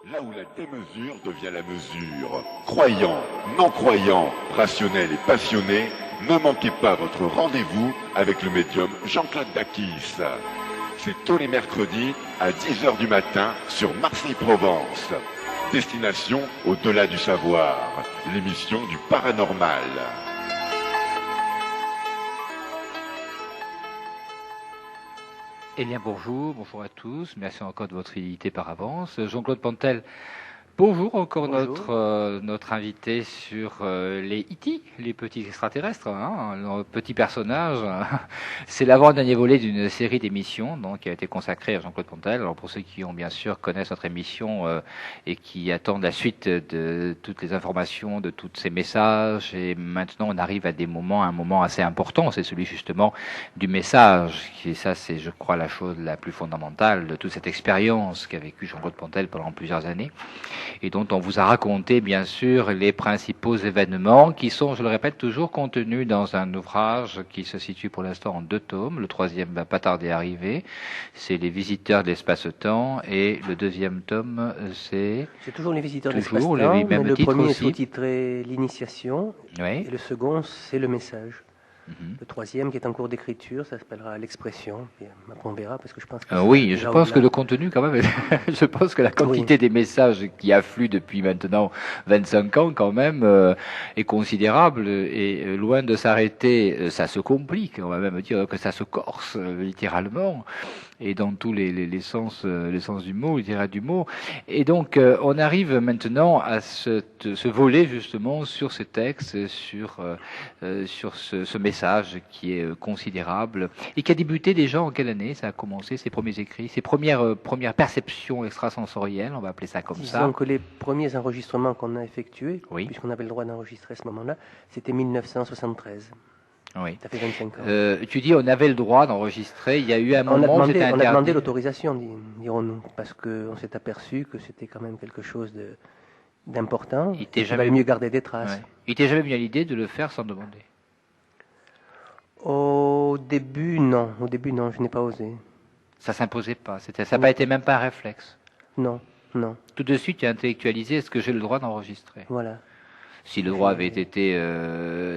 Là où la démesure devient la mesure. Croyants, non-croyants, rationnels et passionnés, ne manquez pas votre rendez-vous avec le médium Jean-Claude Dakis. C'est tous les mercredis à 10h du matin sur Marseille-Provence. Destination au-delà du savoir, l'émission du paranormal. Eh bien bonjour à tous, merci encore de votre fidélité par avance. Jean-Claude Pantel, bonjour encore. Bonjour. Notre invité sur les E.T., les petits extraterrestres, nos petits personnages. C'est l'avant-dernier volet d'une série d'émissions donc, qui a été consacrée à Jean-Claude Pantel. Alors pour ceux qui ont bien sûr connaissent notre émission et qui attendent la suite de toutes les informations, de tous ces messages, et maintenant on arrive à un moment assez important, c'est celui justement du message. Et ça c'est je crois la chose la plus fondamentale de toute cette expérience qu'a vécu Jean-Claude Pantel pendant plusieurs années, et dont on vous a raconté bien sûr les principaux événements qui sont, je le répète toujours, contenus dans un ouvrage qui se situe pour l'instant en 2 tomes. Le 3e va pas tarder à arriver, c'est Les Visiteurs de l'espace-temps, et le 2e tome c'est toujours Les Visiteurs de l'espace-temps, mais le premier aussi. est sous-titré L'Initiation, oui. Et le second c'est Le Message. Le 3e qui est en cours d'écriture, ça s'appellera L'Expression. Et on verra parce que je pense que oui, je pense que le contenu quand même, je pense que la quantité des messages qui affluent depuis maintenant 25 ans quand même est considérable, et loin de s'arrêter, ça se complique, on va même dire que ça se corse littéralement, et dans tous les sens du mot, littéral du mot. Et donc on arrive maintenant à ce volet justement sur ces textes, sur ce message qui est considérable et qui a débuté déjà en quelle année ça a commencé, ces premiers écrits, ces premières perceptions extrasensorielles, on va appeler ça comme ça. Disons que les premiers enregistrements qu'on a effectués, puisqu'on avait le droit d'enregistrer à ce moment-là, c'était 1973. Oui. Ça fait 25 ans. Tu dis on avait le droit d'enregistrer, il y a eu un moment où c'était interdit. On a demandé l'autorisation, dirons-nous, parce qu'on s'est aperçu que c'était quand même quelque chose d'important. Il valait mieux garder des traces. Ouais. Il t'est jamais venu à l'idée de le faire sans demander? Au début, non, je n'ai pas osé. Ça s'imposait pas, ça n'a pas été même pas un réflexe? Non. Tout de suite, tu as intellectualisé, est-ce que j'ai le droit d'enregistrer? Voilà. Si le droit avait été,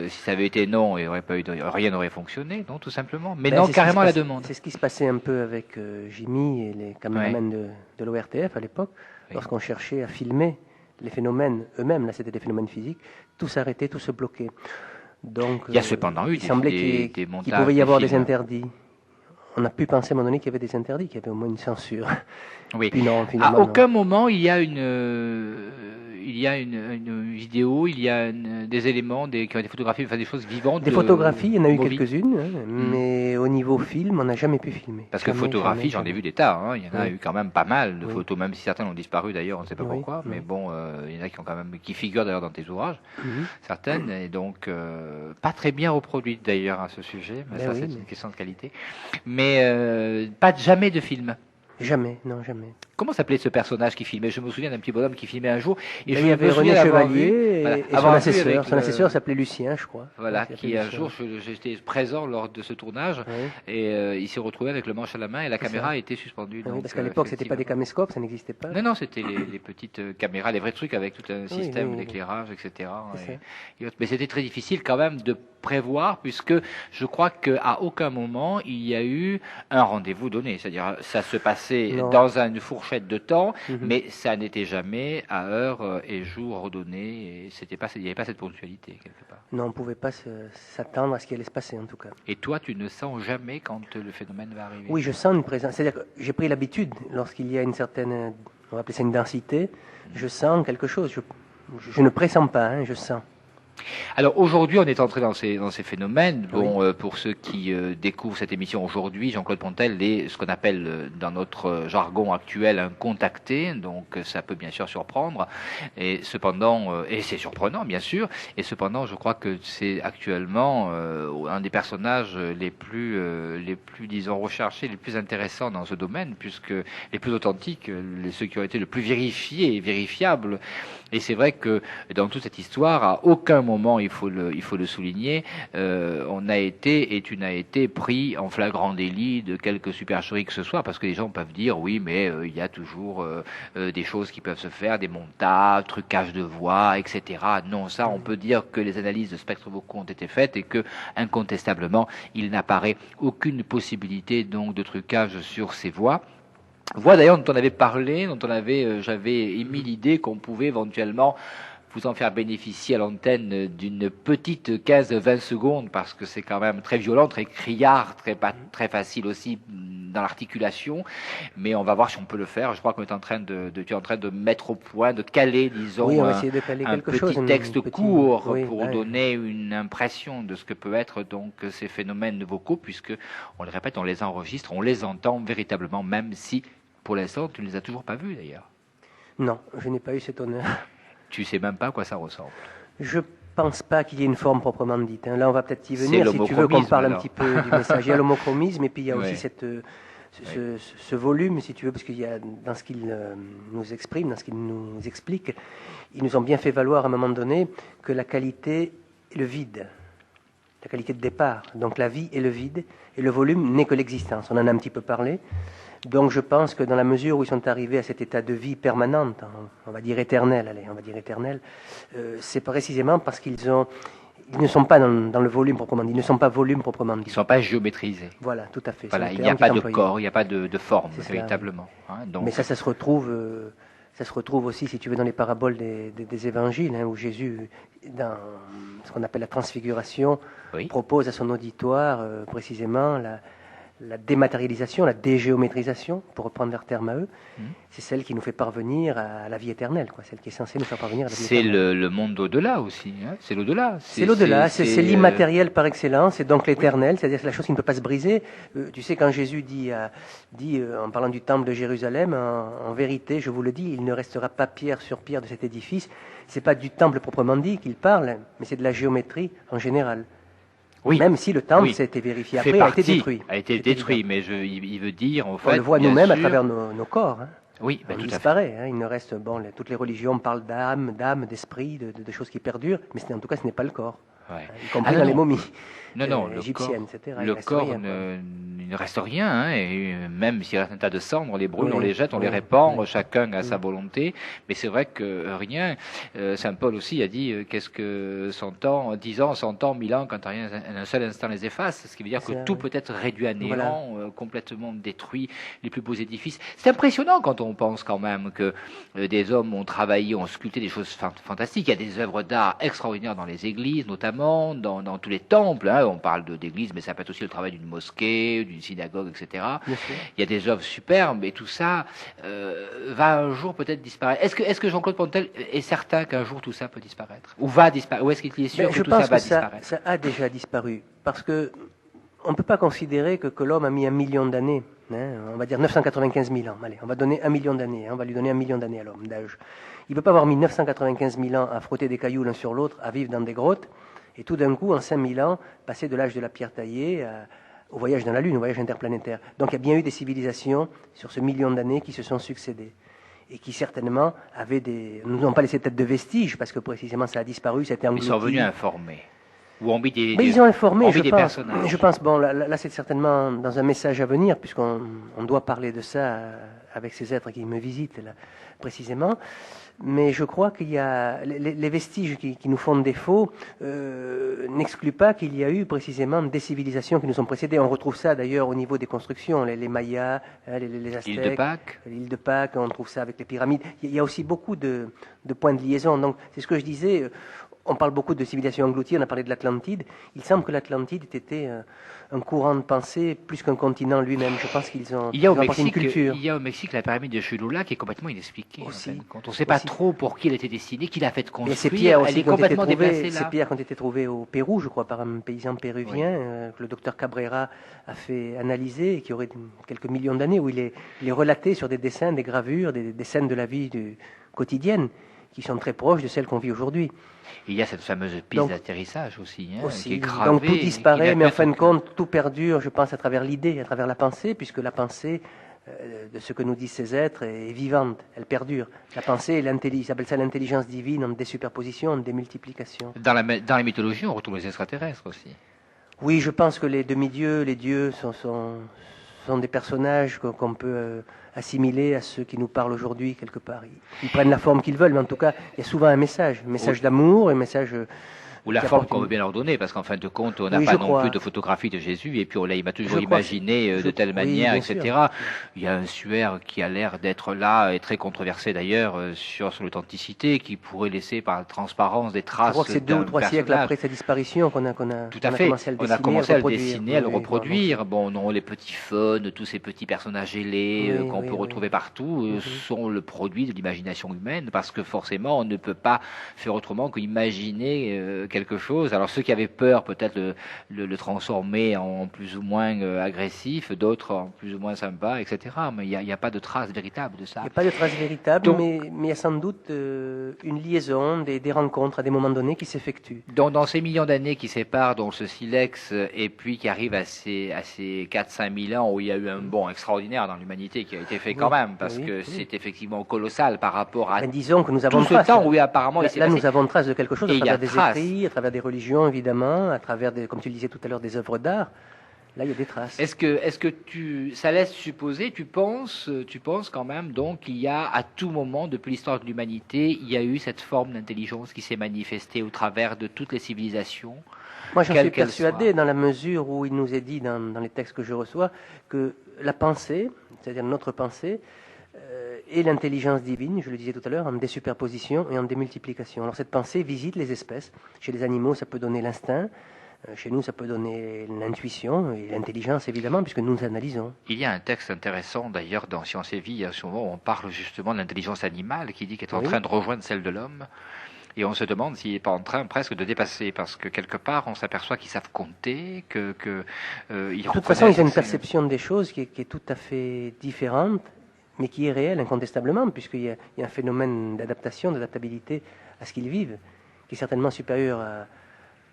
si ça avait été non, rien n'aurait fonctionné, non, tout simplement. Mais non, carrément à la demande. C'est ce qui se passait un peu avec Jimmy et les caméramans de l'ORTF à l'époque, lorsqu'on cherchait à filmer les phénomènes eux-mêmes, là c'était des phénomènes physiques, tout s'arrêtait, tout se bloquait. Donc, il y a cependant eu il semblait qu'il pouvait y avoir des interdits. On a pu penser à un moment donné qu'il y avait des interdits, qu'il y avait au moins une censure. Oui. Puis non, à aucun moment il y a une vidéo, il y a des éléments, qui ont été photographiés, enfin des choses vivantes. Des photographies, il y en a eu quelques-unes, mais au niveau film, on n'a jamais pu filmer. Parce que photographies, j'en ai vu des tas. Il y en a eu quand même pas mal de photos, même si certaines ont disparu d'ailleurs, on ne sait pas pourquoi. Mais bon, il y en a qui figurent d'ailleurs dans tes ouvrages, certaines, et donc pas très bien reproduites d'ailleurs à ce sujet. Mais ça, c'est une question de qualité. Mais jamais de film. Jamais, non, jamais. Comment s'appelait ce personnage qui filmait? Je me souviens d'un petit bonhomme qui filmait un jour. Et il y avait René Chevalier et son assesseur s'appelait Lucien, je crois. Voilà, qui un jour, j'étais présent lors de ce tournage, et il s'est retrouvé avec le manche à la main et la caméra était suspendue. Oui, parce qu'à l'époque, c'était pas des caméscopes, ça n'existait pas. Non, c'était les petites caméras, les vrais trucs avec tout un système d'éclairage, etc. Mais c'était très difficile quand même de prévoir, puisque je crois qu'à aucun moment il y a eu un rendez-vous donné, c'est-à-dire ça se passait dans une fourchette de temps, mais ça n'était jamais à heure et jour redonné, et il n'y avait pas cette ponctualité quelque part. Non, on ne pouvait pas s'attendre à ce qui allait se passer en tout cas. Et toi, tu ne sens jamais quand le phénomène va arriver? Oui, je sens une présence, c'est-à-dire que j'ai pris l'habitude, lorsqu'il y a une certaine, on va appeler ça une densité, je sens quelque chose, je ne pressens pas, je sens. Alors aujourd'hui, on est entré dans ces phénomènes. Bon, pour ceux qui découvrent cette émission aujourd'hui, Jean-Claude Pantel est ce qu'on appelle dans notre jargon actuel un contacté. Donc ça peut bien sûr surprendre, et cependant, et c'est surprenant bien sûr. Et cependant, je crois que c'est actuellement un des personnages les plus disons recherchés, les plus intéressants dans ce domaine, puisque les plus authentiques, ceux qui ont été le plus vérifiés et vérifiables. Et c'est vrai que dans toute cette histoire, à aucun moment, il faut le souligner, on a été et tu n'as été pris en flagrant délit de quelque supercherie que ce soit, parce que les gens peuvent dire oui, mais il y a toujours des choses qui peuvent se faire, des montages, trucages de voix, etc. Non, ça, on peut dire que les analyses de spectres vocaux ont été faites et que incontestablement, il n'apparaît aucune possibilité donc de trucage sur ces voix. Voix d'ailleurs dont on avait parlé, j'avais émis l'idée qu'on pouvait éventuellement vous en faire bénéficier à l'antenne d'une petite 15-20 secondes, parce que c'est quand même très violent, très criard, très facile aussi dans l'articulation, mais on va voir si on peut le faire. Je crois qu'on est en train tu es en train de mettre au point, de caler, disons, oui, on va essayer de caler un quelque petit chose, texte court oui, pour donner une impression de ce que peut être donc ces phénomènes vocaux, puisque, on le répète, on les enregistre, on les entend véritablement, même si, pour l'instant, tu ne les as toujours pas vus d'ailleurs. Non, je n'ai pas eu cet honneur. Tu sais même pas à quoi ça ressemble. Je pense pas qu'il y ait une forme proprement dite. Là, on va peut-être y venir, si tu veux qu'on parle un petit peu du message. Il y a l'homochromisme, et puis il y a aussi ce volume, si tu veux, parce qu'il y a, dans ce qu'il nous exprime, dans ce qu'il nous explique, ils nous ont bien fait valoir à un moment donné que la qualité est le vide, la qualité de départ. Donc la vie est le vide, et le volume n'est que l'existence. On en a un petit peu parlé. Donc je pense que dans la mesure où ils sont arrivés à cet état de vie permanente, on va dire éternel, c'est précisément parce qu'ils ne sont pas dans le volume proprement dit, ils ne sont pas volume proprement dit. Ils ne sont pas géométrisés. Voilà, tout à fait. Voilà, il n'y a pas de corps, il n'y a pas de forme, véritablement. Donc, mais ça se retrouve aussi, si tu veux, dans les paraboles des évangiles, où Jésus, dans ce qu'on appelle la transfiguration, propose à son auditoire précisément la dématérialisation, la dégéométrisation, pour reprendre leur terme à eux, c'est celle qui nous fait parvenir à la vie éternelle, celle qui est censée nous faire parvenir à la vie éternelle. C'est le monde au-delà aussi, c'est l'au-delà. C'est l'au-delà, c'est l'immatériel par excellence, c'est donc l'éternel, c'est-à-dire c'est la chose qui ne peut pas se briser. Tu sais, quand Jésus dit en parlant du temple de Jérusalem, en vérité, je vous le dis, il ne restera pas pierre sur pierre de cet édifice. C'est pas du temple proprement dit qu'il parle, mais c'est de la géométrie en général. Oui. Même si le temple, ça a été vérifié après, a été détruit. Mais il veut dire, en fait... On le voit nous-mêmes à travers nos corps. Oui, on disparaît. Il ne reste... toutes les religions parlent d'âme, d'esprit, de choses qui perdurent, mais en tout cas, ce n'est pas le corps. Y compris dans les momies. Non, égyptiennes, etc. Le corps il ne reste rien, et même s'il reste un tas de cendres, on les brûle, on les jette, on les répand, chacun a sa volonté, mais c'est vrai que rien. Saint Paul aussi a dit qu'est-ce que 100 ans, 10 ans, 100 ans, 1000 ans, quand rien, un seul instant les efface, ce qui veut dire que tout peut être réduit à néant, complètement détruit, les plus beaux édifices. C'est impressionnant quand on pense quand même que des hommes ont travaillé, ont sculpté des choses fantastiques. Il y a des œuvres d'art extraordinaires dans les églises, notamment dans tous les temples. On parle d'église, mais ça peut être aussi le travail d'une mosquée, d'une synagogue, etc. Il y a des œuvres superbes, et tout ça va un jour peut-être disparaître. Est-ce que Jean-Claude Pontel est certain qu'un jour tout ça peut disparaître, ou va disparaître, ou est-ce qu'il est sûr que tout ça va disparaître? Ça a déjà disparu, parce que on ne peut pas considérer que l'homme a mis 1 million d'années. On va dire 995 000 ans. Allez, on va donner 1 million d'années. On va lui donner 1 million d'années à l'homme d'âge. Il ne peut pas avoir mis 995 000 ans à frotter des cailloux l'un sur l'autre, à vivre dans des grottes, et tout d'un coup, en 5000 ans, passer de l'âge de la pierre taillée au voyage dans la Lune, au voyage interplanétaire. Donc il y a bien eu des civilisations sur ce million d'années qui se sont succédées, et qui certainement nous n'ont pas laissé peut-être de vestiges, parce que précisément ça a disparu, ça a été englouti. Ils sont venus informer. Ou ont mis ils ont informé, je pense. Personnages. Je pense, là c'est certainement dans un message à venir, puisqu'on doit parler de ça avec ces êtres qui me visitent, là, précisément. Mais je crois qu'il y a les vestiges qui nous font défaut n'excluent pas qu'il y a eu précisément des civilisations qui nous ont précédés. On retrouve ça d'ailleurs au niveau des constructions, les Mayas, les Aztèques, l'île de Pâques, on trouve ça avec les pyramides. Il y a aussi beaucoup de points de liaison. Donc c'est ce que je disais. On parle beaucoup de civilisation engloutie, on a parlé de l'Atlantide. Il semble que l'Atlantide était un courant de pensée plus qu'un continent lui-même. Je pense qu'ils ont apporté une culture. Il y a au Mexique la pyramide de Cholula qui est complètement inexpliquée. Quand on ne sait pas trop pour qui elle était destinée, qui l'a fait construire, ces pierres aussi elle est complètement déplacée là. Ces pierres qui ont été trouvées au Pérou, je crois, par un paysan péruvien, que le docteur Cabrera a fait analyser, et qui aurait quelques millions d'années, où il est relaté sur des dessins, des gravures, des scènes de la vie quotidienne, qui sont très proches de celles qu'on vit aujourd'hui. Il y a cette fameuse piste d'atterrissage aussi, qui est gravée. Donc tout disparaît, mais en fin de compte, tout perdure, je pense, à travers l'idée, à travers la pensée, puisque la pensée de ce que nous disent ces êtres est vivante, elle perdure. La pensée, ils appellent ça l'intelligence divine en désuperposition, en démultiplication. Dans la mythologie, on retrouve les extraterrestres aussi. Oui, je pense que les demi-dieux, les dieux sont des personnages qu'on peut assimiler à ceux qui nous parlent aujourd'hui quelque part. Ils prennent la forme qu'ils veulent, mais en tout cas, il y a souvent un message d'amour, un message... Ou la forme qu'on veut bien leur donner, parce qu'en fin de compte, on n'a pas non plus de photographie de Jésus, et puis on l'a toujours imaginé de telle manière, etc. Sûr. Il y a un suaire qui a l'air d'être là, et très controversé d'ailleurs, sur son authenticité, qui pourrait laisser par transparence des traces. Je crois que c'est 2 ou 3 siècles après sa disparition qu'on a commencé à le dessiner, à le reproduire. Bon, non, les petits faunes, tous ces petits personnages ailés qu'on peut retrouver partout, sont le produit de l'imagination humaine, parce que forcément, on ne peut pas faire autrement qu'imaginer quelque chose. Alors ceux qui avaient peur peut-être le transformer en plus ou moins agressif, d'autres en plus ou moins sympa, etc. Mais il n'y a pas de trace véritable de ça. Il n'y a pas de trace véritable, mais il y a sans doute une liaison, des rencontres à des moments donnés qui s'effectuent. Donc dans ces millions d'années qui séparent donc ce silex et puis qui arrivent à ces 4-5 000 ans où il y a eu un bond extraordinaire dans l'humanité qui a été fait quand même, parce que c'est effectivement colossal par rapport à disons que nous avons tout ce temps où apparemment là nous avons trace de quelque chose à travers des écrits, à travers des religions évidemment, à travers comme tu le disais tout à l'heure, des œuvres d'art. Là, il y a des traces. Est-ce que ça laisse supposer, tu penses quand même donc qu'il y a à tout moment depuis l'histoire de l'humanité, il y a eu cette forme d'intelligence qui s'est manifestée au travers de toutes les civilisations? Moi, j'en suis persuadé dans la mesure où il nous est dit dans les textes que je reçois que la pensée, c'est-à-dire notre pensée, et l'intelligence divine, je le disais tout à l'heure, en désuperposition et en démultiplication. Alors cette pensée visite les espèces. Chez les animaux, ça peut donner l'instinct. Chez nous, ça peut donner l'intuition et l'intelligence, évidemment, puisque nous analysons. Il y a un texte intéressant, d'ailleurs, dans Science et Vie, souvent, on parle justement de l'intelligence animale, qui dit qu'elle est en train de rejoindre celle de l'homme. Et on se demande s'il n'est pas en train presque de dépasser, parce que quelque part, on s'aperçoit qu'ils savent compter, de toute façon, ils ont une perception des choses qui est tout à fait différente, mais qui est réelle, incontestablement, puisqu'il y a un phénomène d'adaptation, d'adaptabilité à ce qu'ils vivent, qui est certainement supérieur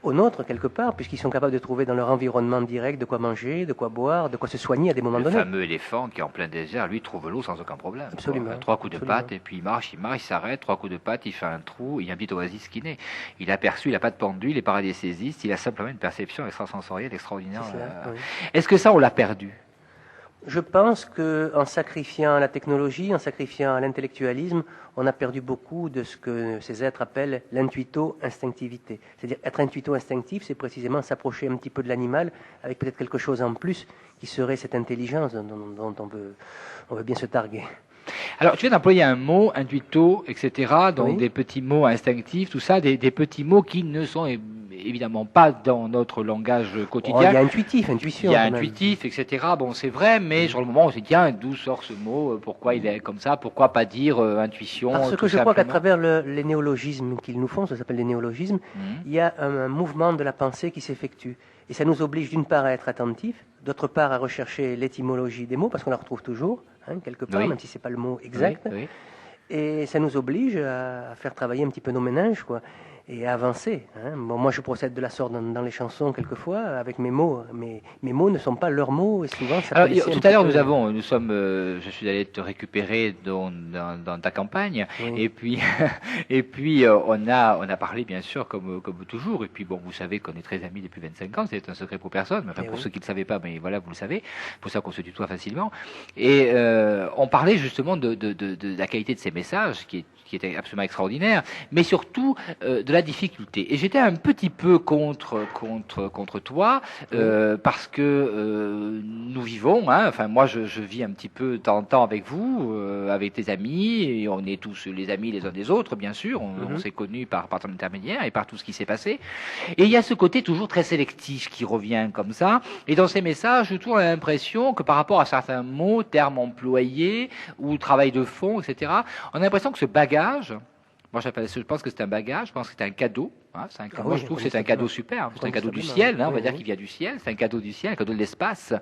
au nôtre, quelque part, puisqu'ils sont capables de trouver dans leur environnement direct de quoi manger, de quoi boire, de quoi se soigner à des moments donnés. Le fameux éléphant qui est en plein désert, lui, trouve l'eau sans aucun problème. Absolument. 3 coups de patte, et puis il marche, il s'arrête, 3 coups de patte, il fait un trou, il y a un petit oasis qui naît. Il a perçu, il n'a pas de pendule, il est paradisésiste, il a simplement une perception extrasensorielle extraordinaire. Oui. Est-ce que ça, on l'a perdu? Je pense qu'en sacrifiant la technologie, en sacrifiant l'intellectualisme, on a perdu beaucoup de ce que ces êtres appellent l'intuito-instinctivité. C'est-à-dire être intuito-instinctif, c'est précisément s'approcher un petit peu de l'animal avec peut-être quelque chose en plus qui serait cette intelligence dont on veut bien se targuer. Alors, tu viens d'employer un mot, intuito, etc., donc des petits mots instinctifs, tout ça, des petits mots qui ne sont évidemment pas dans notre langage quotidien. Il y a intuitif, intuition. Il y a intuitif, etc. Bon, c'est vrai, mais sur le moment, on se dit, tiens, d'où sort ce mot? Pourquoi il est comme ça? Pourquoi pas dire intuition? Parce que je crois qu'à travers les néologismes qu'ils nous font, ça s'appelle les néologismes, il y a un mouvement de la pensée qui s'effectue. Et ça nous oblige d'une part à être attentifs, d'autre part à rechercher l'étymologie des mots, parce qu'on la retrouve toujours, quelque part, même si ce n'est pas le mot exact. Et ça nous oblige à faire travailler un petit peu nos méninges, quoi, et à avancer. Bon, moi, je procède de la sorte dans les chansons, quelquefois, avec mes mots. Mais mes mots ne sont pas leurs mots, et souvent, ça peut tout à l'heure, je suis allé te récupérer dans ta campagne, et puis, on a parlé, bien sûr, comme toujours, et puis, bon, vous savez qu'on est très amis depuis 25 ans, c'est un secret pour personne, mais enfin, pour ceux qui ne le savaient pas, mais voilà, vous le savez, pour ça qu'on se tutoie facilement, et on parlait justement de la qualité de ces messages, qui était absolument extraordinaire, mais surtout de la difficulté. Et j'étais un petit peu contre toi, parce que nous vivons, enfin moi je vis un petit peu de temps en temps avec vous, avec tes amis, et on est tous les amis les uns des autres, bien sûr, on s'est connus par ton intermédiaire et par tout ce qui s'est passé. Et il y a ce côté toujours très sélectif qui revient comme ça, et dans ces messages, j'ai toujours l'impression que par rapport à certains mots, termes employés, ou travail de fond, etc., on a l'impression que ce bagage, moi je pense que c'est un bagage, je pense que c'est un cadeau. Moi je trouve que c'est un cadeau super, c'est un cadeau du ciel, on va dire qu'il vient du ciel, c'est un cadeau du ciel, un cadeau de l'espace.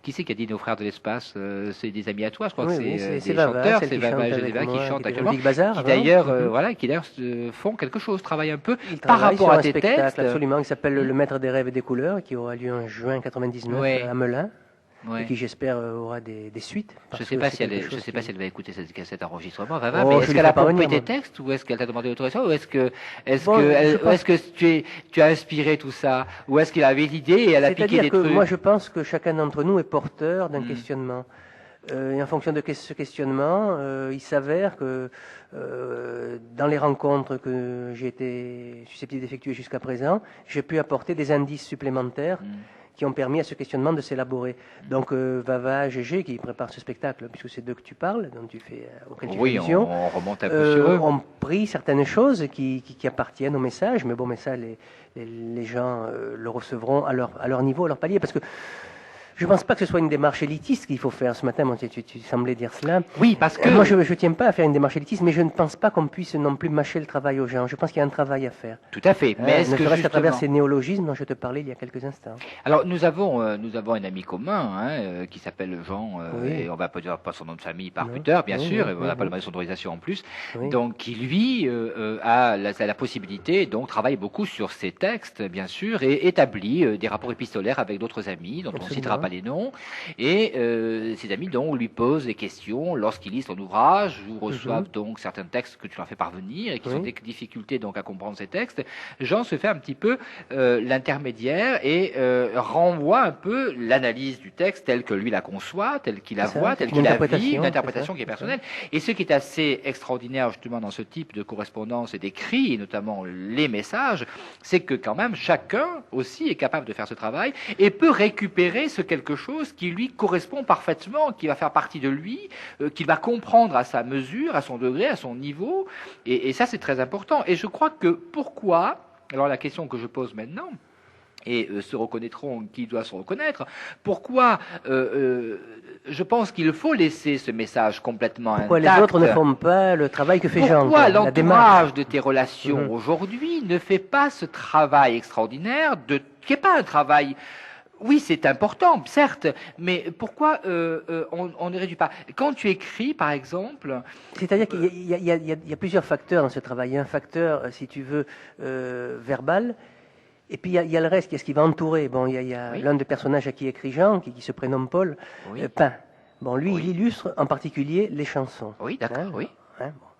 Qui c'est qui a dit nos frères de l'espace? C'est des amis à toi, je crois que c'est des chanteurs, c'est Vava et Geneva qui chantent actuellement, qui d'ailleurs font quelque chose, travaillent un peu par rapport à tes textes. Absolument, qui s'appelle Le Maître des rêves et des couleurs, qui aura lieu en juin 99 à Melun. et qui j'espère aura des suites. Je ne sais pas si elle va écouter cet enregistrement, Vava, Oh, mais est-ce qu'elle a compris tes moi. textes ou est-ce qu'elle t'a demandé l'autorisation ou est-ce que tu as inspiré tout ça ou est-ce qu'elle avait l'idée et elle a piqué des trucs? Moi je pense que chacun d'entre nous est porteur d'un questionnement. Et en fonction de ce questionnement, il s'avère que dans les rencontres que j'ai été susceptible d'effectuer jusqu'à présent, j'ai pu apporter des indices supplémentaires qui ont permis à ce questionnement de s'élaborer. Donc Vava, Gégé, qui prépare ce spectacle, puisque c'est d'eux que tu parles, dont tu fais, auquel tu fais allusion, on remonte un peu sur eux. ont pris certaines choses qui appartiennent au message, mais bon, mais ça, les gens le recevront à leur niveau, à leur palier, parce que je ne pense pas que ce soit une démarche élitiste qu'il faut faire ce matin. Tu semblais dire cela. Oui, parce que... Moi, je ne tiens pas à faire une démarche élitiste, mais je ne pense pas qu'on puisse non plus mâcher le travail aux gens. Je pense qu'il y a un travail à faire. Tout à fait. Mais est-ce ne que serait-ce qu'à travers justement... ces néologismes dont je te parlais il y a quelques instants. Alors, nous avons un ami commun qui s'appelle Jean, et on ne va pas dire pas son nom de famille par Twitter, bien sûr, et on n'a pas demandé son autorisation en plus. Donc, qui lui a la possibilité, donc travaille beaucoup sur ses textes, bien sûr, et établit des rapports épistolaires avec d'autres amis, dont on ne citera pas les noms, et ces amis dont on lui pose des questions lorsqu'ils lisent ton ouvrage ou reçoivent donc certains textes que tu leur fais parvenir et qui ont des difficultés donc à comprendre ces textes. Jean se fait un petit peu l'intermédiaire et renvoie un peu l'analyse du texte telle que lui la conçoit, telle qu'il la voit, telle qu'il la vit, une interprétation qui est personnelle. Et ce qui est assez extraordinaire justement dans ce type de correspondance et d'écrit, et notamment les messages, c'est que quand même chacun aussi est capable de faire ce travail et peut récupérer ce quelque chose qui lui correspond parfaitement, qui va faire partie de lui, qu'il va comprendre à sa mesure, à son degré, à son niveau. Et ça, c'est très important. Et je crois que pourquoi, alors la question que je pose maintenant, et se reconnaîtront qui doit se reconnaître, pourquoi je pense qu'il faut laisser ce message complètement intact. Pourquoi les autres ne font pas le travail que fait Jean? Pourquoi l'entourage de tes relations aujourd'hui ne fait pas ce travail extraordinaire, qui n'est pas un travail... Oui, c'est important, certes, mais pourquoi on ne réduit pas? Quand tu écris, par exemple... C'est-à-dire qu'il y a plusieurs facteurs dans ce travail. Il y a un facteur, si tu veux, verbal, et puis il y a le reste, il y a ce qui va entourer. Bon, il y a l'un des personnages à qui écrit Jean, qui se prénomme Paul, Pain. Bon, lui, il illustre en particulier les chansons. Oui, d'accord, oui.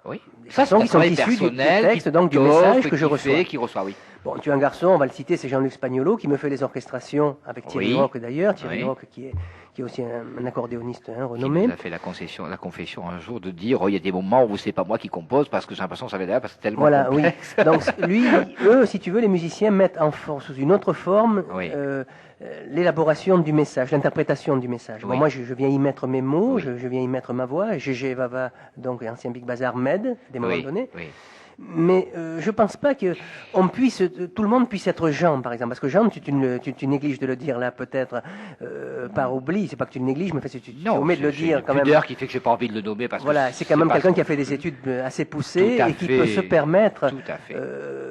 Oui. Ça, c'est qui sont issus du texte, donc du message que je reçois. Qui reçoit, oui. Bon, tu as un garçon, on va le citer, c'est Jean-Luc Spagnolo, qui me fait les orchestrations avec Thierry Roch d'ailleurs. Thierry Roch qui est aussi un accordéoniste renommé. Qui nous a fait la confession un jour de dire il y a des moments où c'est pas moi qui compose parce que j'ai l'impression que ça va derrière parce que c'est tellement complexe. Oui. Donc eux, si tu veux, les musiciens mettent sous une autre forme l'élaboration du message, l'interprétation du message. Bon, moi, je viens y mettre mes mots, je viens y mettre ma voix. Gégé Vava, donc ancien Big Bazar, m'aide des moments donnés. Mais je pense pas que tout le monde puisse être Jean, par exemple, parce que Jean, tu négliges de le dire là, peut-être par oubli. C'est pas que tu le négliges, mais tu omets de le dire quand même. C'est qui fait que j'ai pas envie de le nommer parce voilà, c'est quand même quelqu'un qui a fait des études assez poussées et qui peut se permettre. Tout à fait.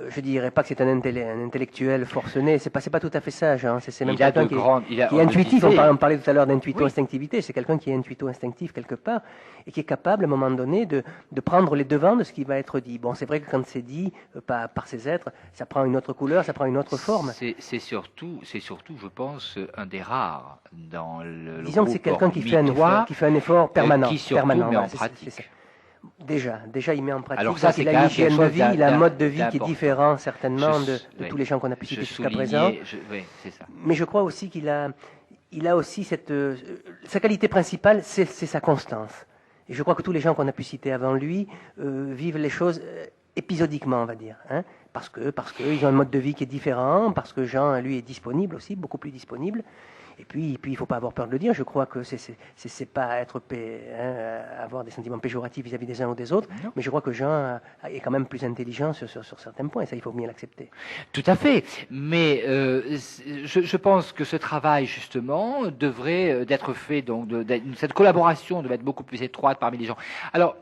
Je dirais pas que c'est un intellectuel forcené. C'est pas tout à fait ça, Jean. C'est même quelqu'un qui est intuitif. On parlait tout à l'heure d'intuito-instinctivité. C'est quelqu'un qui est intuito-instinctif quelque part et qui est capable, à un moment donné, de prendre les devants de ce qui va être dit. Bon, c'est vrai que quand c'est dit par ces êtres, ça prend une autre couleur, ça prend une autre forme. C'est surtout, je pense, un des rares dans le Disons que c'est quelqu'un qui fait un effort permanent. Qui surtout met en pratique. Déjà, il met en pratique. Alors ça, il a une hygiène de vie, il a un mode de vie qui est différent certainement de tous les gens qu'on a pu citer jusqu'à présent. C'est ça. Mais je crois aussi qu'il a aussi sa qualité principale, c'est sa constance. Et je crois que tous les gens qu'on a pu citer avant lui vivent les choses épisodiquement, on va dire, parce que ils ont un mode de vie qui est différent, parce que Jean, lui, est disponible aussi, beaucoup plus disponible. Et puis il faut pas avoir peur de le dire. Je crois que c'est pas avoir des sentiments péjoratifs vis-à-vis des uns ou des autres, mais je crois que Jean est quand même plus intelligent sur certains points, et ça, il faut bien l'accepter. Tout à fait. Mais je pense que ce travail, justement, devrait d'être fait, donc cette collaboration devait être beaucoup plus étroite parmi les gens. Alors,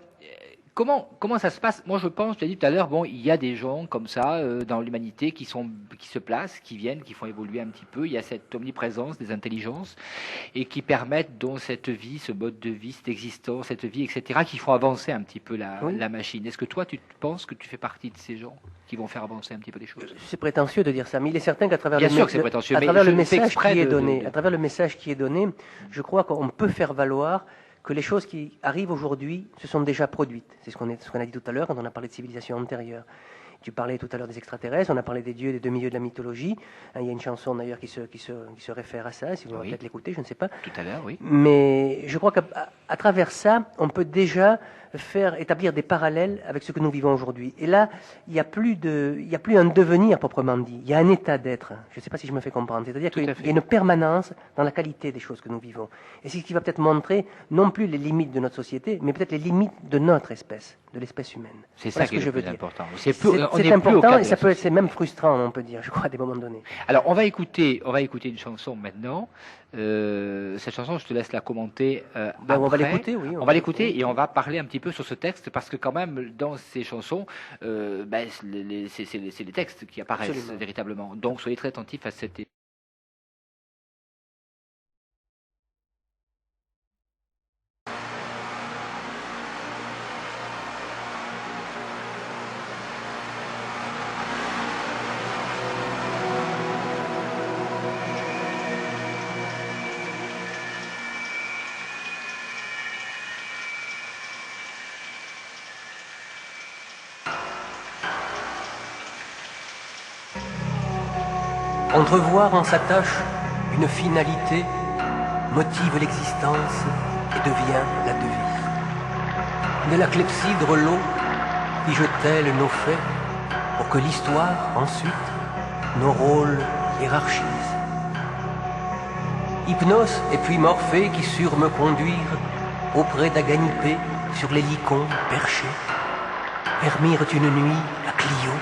comment ça se passe? Moi, je pense, tu as dit tout à l'heure, bon, il y a des gens comme ça dans l'humanité qui se placent, qui viennent, qui font évoluer un petit peu. Il y a cette omniprésence des intelligences et qui permettent donc cette vie, ce mode de vie, cette existence, cette vie, etc., qui font avancer un petit peu la machine. Est-ce que toi, tu penses que tu fais partie de ces gens qui vont faire avancer un petit peu les choses? C'est prétentieux de dire ça, mais il est certain qu'à travers, Bien sûr que c'est prétentieux, mais le message qui est donné, à travers le message qui est donné, je crois qu'on peut faire valoir que les choses qui arrivent aujourd'hui se sont déjà produites. C'est ce qu'on a dit tout à l'heure quand on a parlé de civilisation antérieure. Tu parlais tout à l'heure des extraterrestres, on a parlé des dieux, des deux milieux de la mythologie. Il y a une chanson d'ailleurs qui se réfère à ça, si vous voulez peut-être l'écouter, je ne sais pas. Tout à l'heure, oui. Mais je crois qu'à travers ça, on peut déjà établir des parallèles avec ce que nous vivons aujourd'hui. Et là, il n'y a plus un devenir proprement dit, il y a un état d'être. Je ne sais pas si je me fais comprendre. C'est-à-dire qu'il y a une permanence dans la qualité des choses que nous vivons. Et c'est ce qui va peut-être montrer non plus les limites de notre société, mais peut-être les limites de notre espèce, de l'espèce humaine. C'est ça qui est le plus important. C'est important et c'est même frustrant, on peut dire, je crois, à des moments donnés. Alors, on va écouter une chanson maintenant. Cette chanson, je te laisse la commenter après. On va l'écouter, oui. On va l'écouter et on va parler un petit peu sur ce texte parce que quand même, dans ces chansons, c'est les textes qui apparaissent. Absolument. Véritablement. Donc, soyez très attentifs à cette... Entrevoir en sa tâche une finalité motive l'existence et devient la devise. De la clepsydre l'eau, fige-t-elle nos faits pour que l'histoire, ensuite, nos rôles hiérarchise. Hypnos et puis Morphée qui surent me conduire auprès d'Aganipé sur les licons perchés, permirent une nuit à Clio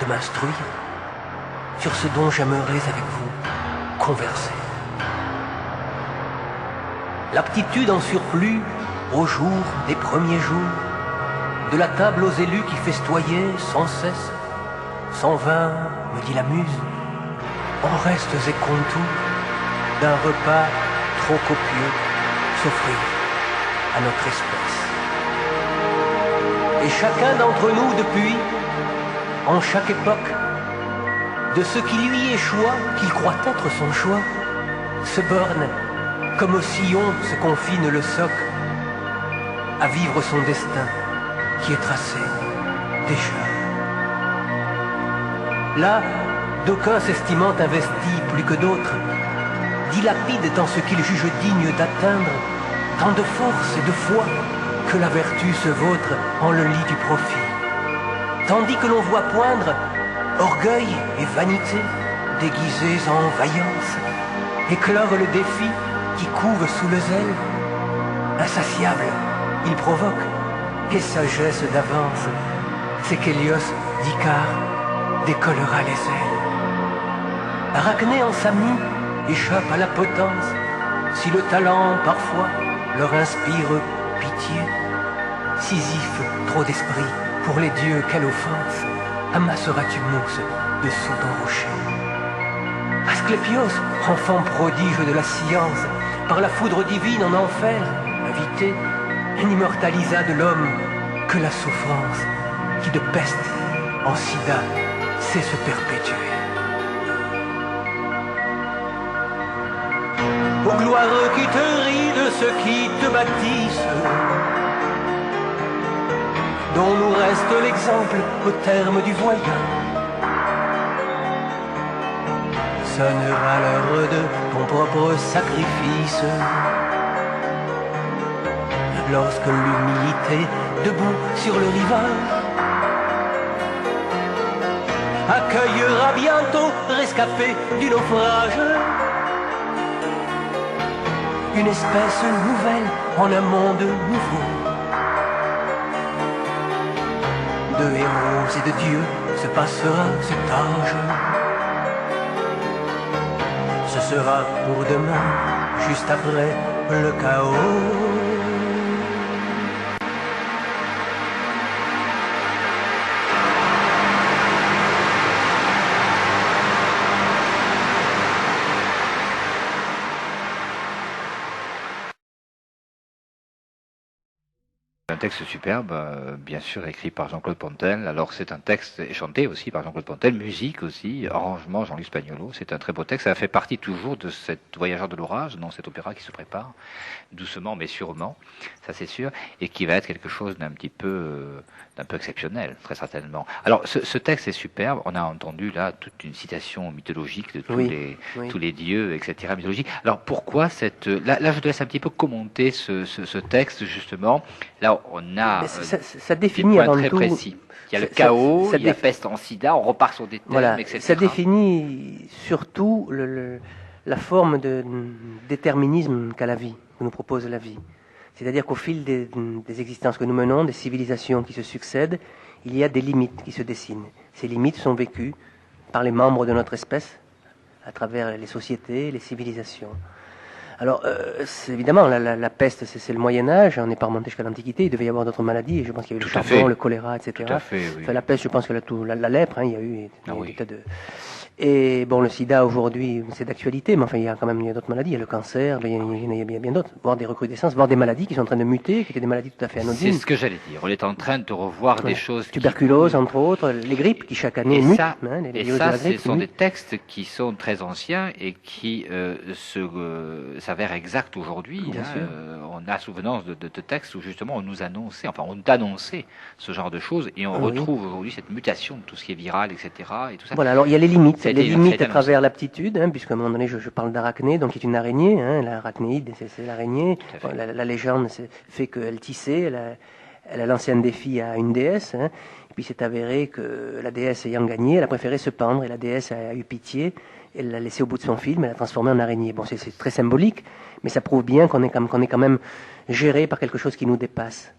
de m'instruire sur ce dont j'aimerais avec vous converser. L'aptitude en surplus au jour des premiers jours, de la table aux élus qui festoyaient sans cesse, 120, me dit la muse, en restes et contours d'un repas trop copieux s'offrir à notre espèce. Et chacun d'entre nous depuis, en chaque époque, de ce qui lui échoua, qu'il croit être son choix, se borne, comme au sillon se confine le soc, à vivre son destin qui est tracé déjà. Là, d'aucuns s'estimant investis plus que d'autres, dilapident dans ce qu'ils jugent digne d'atteindre tant de force et de foi que la vertu se vautre en le lit du profit. Tandis que l'on voit poindre orgueil et vanité, déguisés en vaillance, éclore le défi qui couve sous le zèle. Insatiable, il provoque, et sagesse d'avance, c'est qu'Hélios d'Icare décollera les ailes. Arachné en Samy échappe à la potence, si le talent parfois leur inspire pitié. Sisyphe, trop d'esprit, pour les dieux quelle offense, amasseras-tu mousse dessous ton rocher. Asclépios, enfant prodige de la science, par la foudre divine en enfer, invité, n'immortalisa de l'homme que la souffrance, qui de peste en sida sait se perpétuer. Ô gloire qui te rit de ceux qui te bâtissent, dont nous reste l'exemple au terme du voyage. Sonnera l'heure de ton propre sacrifice, lorsque l'humilité, debout sur le rivage, accueillera bientôt, rescapé du naufrage, une espèce nouvelle en un monde nouveau. De héros et de dieux se passera cet âge. Ce sera pour demain, juste après le chaos. texte superbe, bien sûr écrit par Jean-Claude Pontel. Alors c'est un texte chanté aussi par Jean-Claude Pontel, musique aussi, arrangement Jean-Luc Spagnolo. C'est un très beau texte. Ça fait partie toujours de cet Voyageur de l'orage, dans cet opéra qui se prépare doucement mais sûrement, ça c'est sûr, et qui va être quelque chose d'un peu exceptionnel, très certainement. Alors ce texte est superbe. On a entendu là toute une citation mythologique de tous les dieux, etc. mythologiques. Alors pourquoi là je te laisse un petit peu commenter ce texte justement. Là on a ça définit des points avant très tout précis. Il y a le chaos, il y a la peste en sida, on repart sur des thèmes, voilà, etc. Ça définit surtout la forme de déterminisme qu'a la vie, que nous propose la vie. C'est-à-dire qu'au fil des existences que nous menons, des civilisations qui se succèdent, il y a des limites qui se dessinent. Ces limites sont vécues par les membres de notre espèce, à travers les sociétés, les civilisations. Alors, évidemment, la peste, c'est le Moyen-Âge, on n'est pas remonté jusqu'à l'Antiquité, il devait y avoir d'autres maladies, et je pense qu'il y a eu le charbon, le choléra, etc. Tout à fait, oui. Enfin, la peste, je pense que la lèpre, il y a eu des tas de... Et bon, le sida aujourd'hui, c'est d'actualité, mais enfin, il y a quand même d'autres maladies, il y a le cancer, il y a bien d'autres, voire des recrudescences, voire des maladies qui sont en train de muter, qui étaient des maladies tout à fait anodines. C'est ce que j'allais dire, on est en train de revoir des choses... Tuberculose, entre autres, les grippes qui chaque année mutent. Et ça, ce sont des textes qui sont très anciens et qui s'avèrent exacts aujourd'hui. On a souvenance de textes où justement on nous annonçait, enfin on annonçait ce genre de choses et on retrouve aujourd'hui cette mutation de tout ce qui est viral, etc. Et tout ça. Voilà, alors il y a les limites à travers l'aptitude, puisqu'à un moment donné je parle d'arachné, donc qui est une araignée, l'arachnéide, c'est l'araignée. La légende fait qu'elle tissait, elle a lancé un défi à une déesse, et puis c'est avéré que la déesse ayant gagné, elle a préféré se pendre, et la déesse a eu pitié, elle l'a laissé au bout de son film, elle l'a transformé en araignée. Bon, c'est très symbolique, mais ça prouve bien qu'on est quand même géré par quelque chose qui nous dépasse.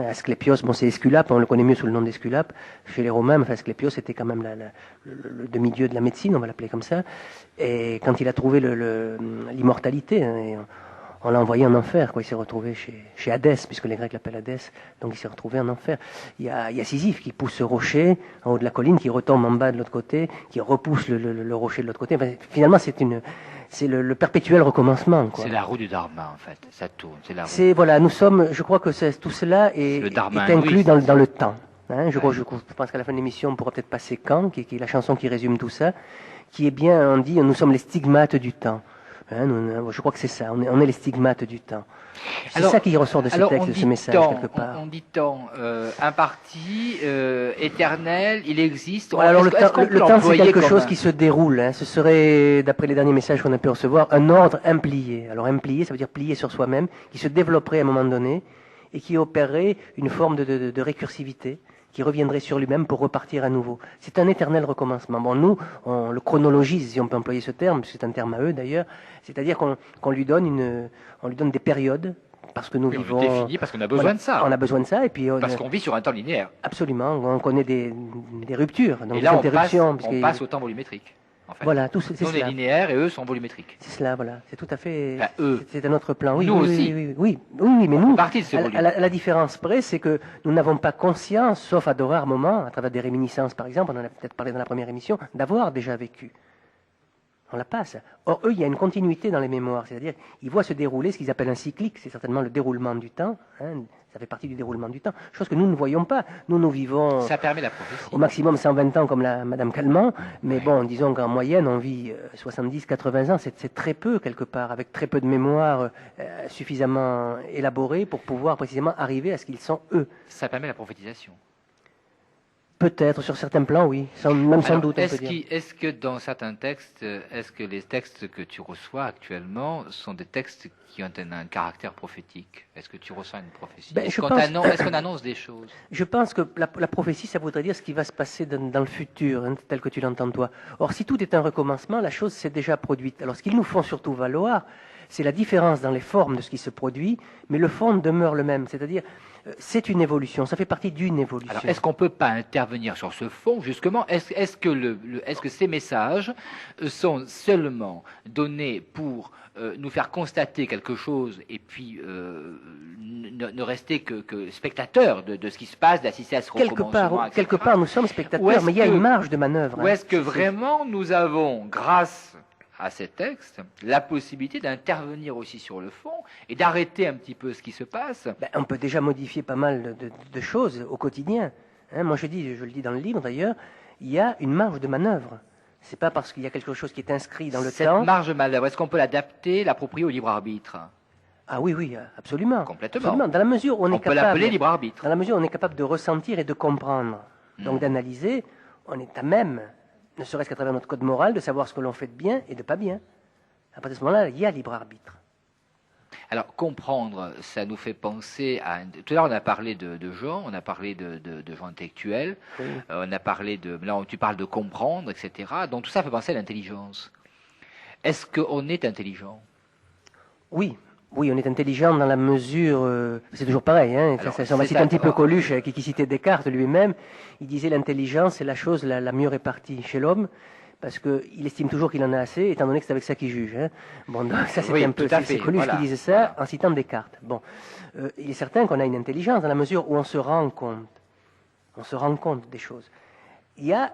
Asclépios, c'est Esculape, on le connaît mieux sous le nom d'Esculape. Chez les Romains, Asclépios c'était quand même le demi-dieu de la médecine, on va l'appeler comme ça. Et quand il a trouvé l'immortalité, on l'a envoyé en enfer, il s'est retrouvé chez Hadès, puisque les Grecs l'appellent Hadès, donc il s'est retrouvé en enfer. Il y a Sisyphe qui pousse ce rocher en haut de la colline, qui retombe en bas de l'autre côté, qui repousse le rocher de l'autre côté. Enfin, finalement, c'est le perpétuel recommencement. C'est la roue du Dharma, en fait. Ça tourne. C'est la roue. Je crois que tout cela est inclus dans le temps. Je pense qu'à la fin de l'émission, on pourra peut-être passer Kant, qui est la chanson qui résume tout ça, qui est bien, on dit, nous sommes les stigmates du temps. Je crois que c'est ça, on est les stigmates du temps. C'est ça qui ressort de ce texte, de ce message, quelque part. On dit temps imparti, éternel, il existe. Voilà, alors le temps, c'est quelque chose qui se déroule. Ce serait, d'après les derniers messages qu'on a pu recevoir, un ordre implié. Alors implié, ça veut dire plié sur soi-même, qui se développerait à un moment donné et qui opérerait une forme de récursivité, qui reviendrait sur lui-même pour repartir à nouveau. C'est un éternel recommencement. Bon, nous, on le chronologise, si on peut employer ce terme, c'est un terme à eux d'ailleurs, c'est-à-dire qu'on lui donne des périodes, parce que nous vivons... On le définit parce qu'on a besoin de ça. On a besoin de ça, et puis... Parce qu'on vit sur un temps linéaire. Absolument, on connaît des ruptures, donc et là, des interruptions. On passe au temps volumétrique. En fait. Voilà, c'est nous, on est linéaire et eux sont volumétriques. C'est cela, voilà. C'est tout à fait... Enfin, eux. C'est un autre plan. Oui, nous aussi. Oui, mais nous, à la différence près, c'est que nous n'avons pas conscience, sauf à de rares moments, à travers des réminiscences par exemple, on en a peut-être parlé dans la première émission, d'avoir déjà vécu. On la passe. Or, eux, il y a une continuité dans les mémoires, c'est-à-dire ils voient se dérouler ce qu'ils appellent un cyclique, c'est certainement le déroulement du temps, ça fait partie du déroulement du temps, chose que nous ne voyons pas. Nous vivons... Ça permet la prophétie. Au maximum 120 ans comme Madame Calment, mais bon, disons qu'en moyenne, on vit 70, 80 ans, c'est très peu quelque part, avec très peu de mémoire suffisamment élaborée pour pouvoir précisément arriver à ce qu'ils sont eux. Ça permet la prophétisation. Peut-être, sur certains plans, oui. Sans doute, on peut dire. Est-ce que dans certains textes, est-ce que les textes que tu reçois actuellement sont des textes qui ont un caractère prophétique? Est-ce que tu ressens une prophétie? Est-ce qu'on annonce des choses? Je pense que la prophétie, ça voudrait dire ce qui va se passer dans le futur, tel que tu l'entends toi. Or, si tout est un recommencement, la chose s'est déjà produite. Alors, ce qu'ils nous font surtout valoir, c'est la différence dans les formes de ce qui se produit, mais le fond demeure le même. C'est-à-dire, c'est une évolution, ça fait partie d'une évolution. Alors, est-ce qu'on ne peut pas intervenir sur ce fond, justement? Est-ce que ces messages sont seulement donnés pour nous faire constater quelque chose et puis ne rester que spectateurs de ce qui se passe, d'assister à ce recommencement, etc. Quelque part, nous sommes spectateurs, mais il y a une marge de manœuvre. Ou est-ce que vraiment nous avons, grâce à ces textes la possibilité d'intervenir aussi sur le fond et d'arrêter un petit peu ce qui se passe? On peut déjà modifier pas mal de choses au quotidien. Moi je le dis dans le livre d'ailleurs, il y a une marge de manœuvre. C'est pas parce qu'il y a quelque chose qui est inscrit dans le temps. Cette marge de manœuvre, est-ce qu'on peut l'adapter, l'approprier au libre arbitre? Ah oui, absolument. Complètement. Absolument. Dans la mesure où on est peut l'appeler libre arbitre. Dans la mesure où on est capable de ressentir et de comprendre, donc d'analyser, on est à même, ne serait-ce qu'à travers notre code moral, de savoir ce que l'on fait de bien et de pas bien. À partir de ce moment-là, il y a libre arbitre. Alors, comprendre, ça nous fait penser à... Tout à l'heure, on a parlé de gens, on a parlé de gens intellectuels, Oui. On a parlé de... Là, tu parles de comprendre, etc. Donc, tout ça fait penser à l'intelligence. Est-ce qu'on est intelligent? Oui, on est intelligent dans la mesure... c'est toujours pareil, hein. Alors, On va citer un petit peu Coluche, qui citait Descartes lui-même. Il disait l'intelligence, c'est la chose la mieux répartie chez l'homme, parce qu'il estime toujours qu'il en a assez, étant donné que c'est avec ça qu'il juge. Hein. Bon, donc ça c'était Oui, un peu... C'est Coluche qui disait ça en citant Descartes. Bon, il est certain qu'on a une intelligence dans la mesure où on se rend compte. On se rend compte des choses.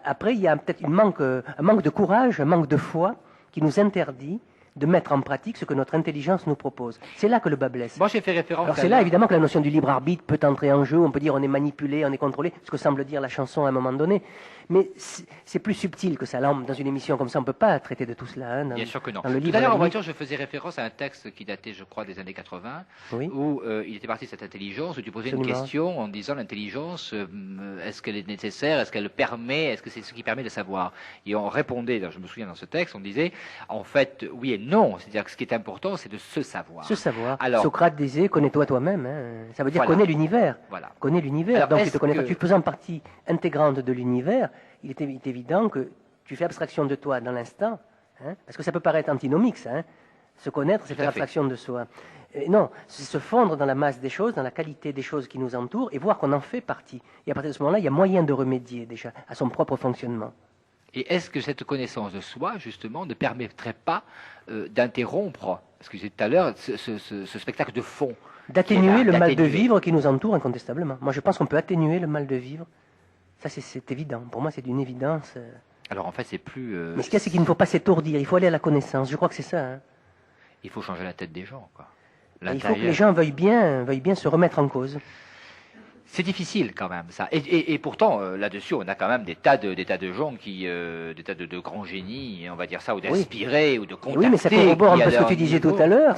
Après, il y a peut-être un manque de courage, un manque de foi qui nous interdit de mettre en pratique ce que notre intelligence nous propose. C'est là que le bas blesse. Moi, j'ai fait référence Alors c'est là évidemment que la notion du libre arbitre peut entrer en jeu. On peut dire on est manipulé, on est contrôlé, ce que semble dire la chanson à un moment donné. Mais c'est plus subtil que ça. Là, dans une émission comme ça, on ne peut pas traiter de tout cela. Hein, Bien sûr que non. Dans le livre, Tout à l'heure, en voiture, je faisais référence à un texte qui datait, je crois, des années 80, oui. où il était parti de cette intelligence, où tu posais Absolument. une question en disant l'intelligence, est-ce qu'elle est nécessaire, est-ce qu'elle le permet, est-ce que c'est ce qui permet de savoir? Et on répondait, je me souviens dans ce texte, on disait, en fait, oui et non. C'est-à-dire que ce qui est important, c'est de se savoir. Se savoir. Alors, Socrate disait, connais-toi toi-même. Hein. Ça veut dire Voilà. connais l'univers. Voilà. Connais l'univers. Alors, Donc tu est-ce te connais que- tu faisant partie intégrante de l'univers, il est évident que tu fais abstraction de toi dans l'instant, hein, parce que ça peut paraître antinomique, ça. Hein. Se connaître, c'est Tout à faire fait. abstraction de soi. Non, c'est se fondre dans la masse des choses, dans la qualité des choses qui nous entourent, et voir qu'on en fait partie. Et à partir de ce moment-là, il y a moyen de remédier déjà à son propre fonctionnement. Et est-ce que cette connaissance de soi, justement, ne permettrait pas d'interrompre, parce que j'ai dit tout à l'heure, ce spectacle de fond? D'atténuer le mal de d'atténuer. vivre qui nous entoure incontestablement. Moi, je pense qu'on peut atténuer le mal de vivre. Ça, c'est évident. Pour moi, c'est d'une évidence. Alors en fait, c'est plus... Mais ce qu'il y a, c'est qu'il ne faut pas s'étourdir. Il faut aller à la connaissance. Je crois que c'est ça. Hein. il faut changer la tête des gens, quoi. Il faut que les gens veuillent bien se remettre en cause. C'est difficile quand même ça. Et pourtant là-dessus, on a quand même des tas de gens qui, des tas de grands génies, on va dire ça, ou d'inspirés, ou de contactés. Oui, mais ça corrobore un qui, peu à ce que leur tu disais niveau- tout à l'heure.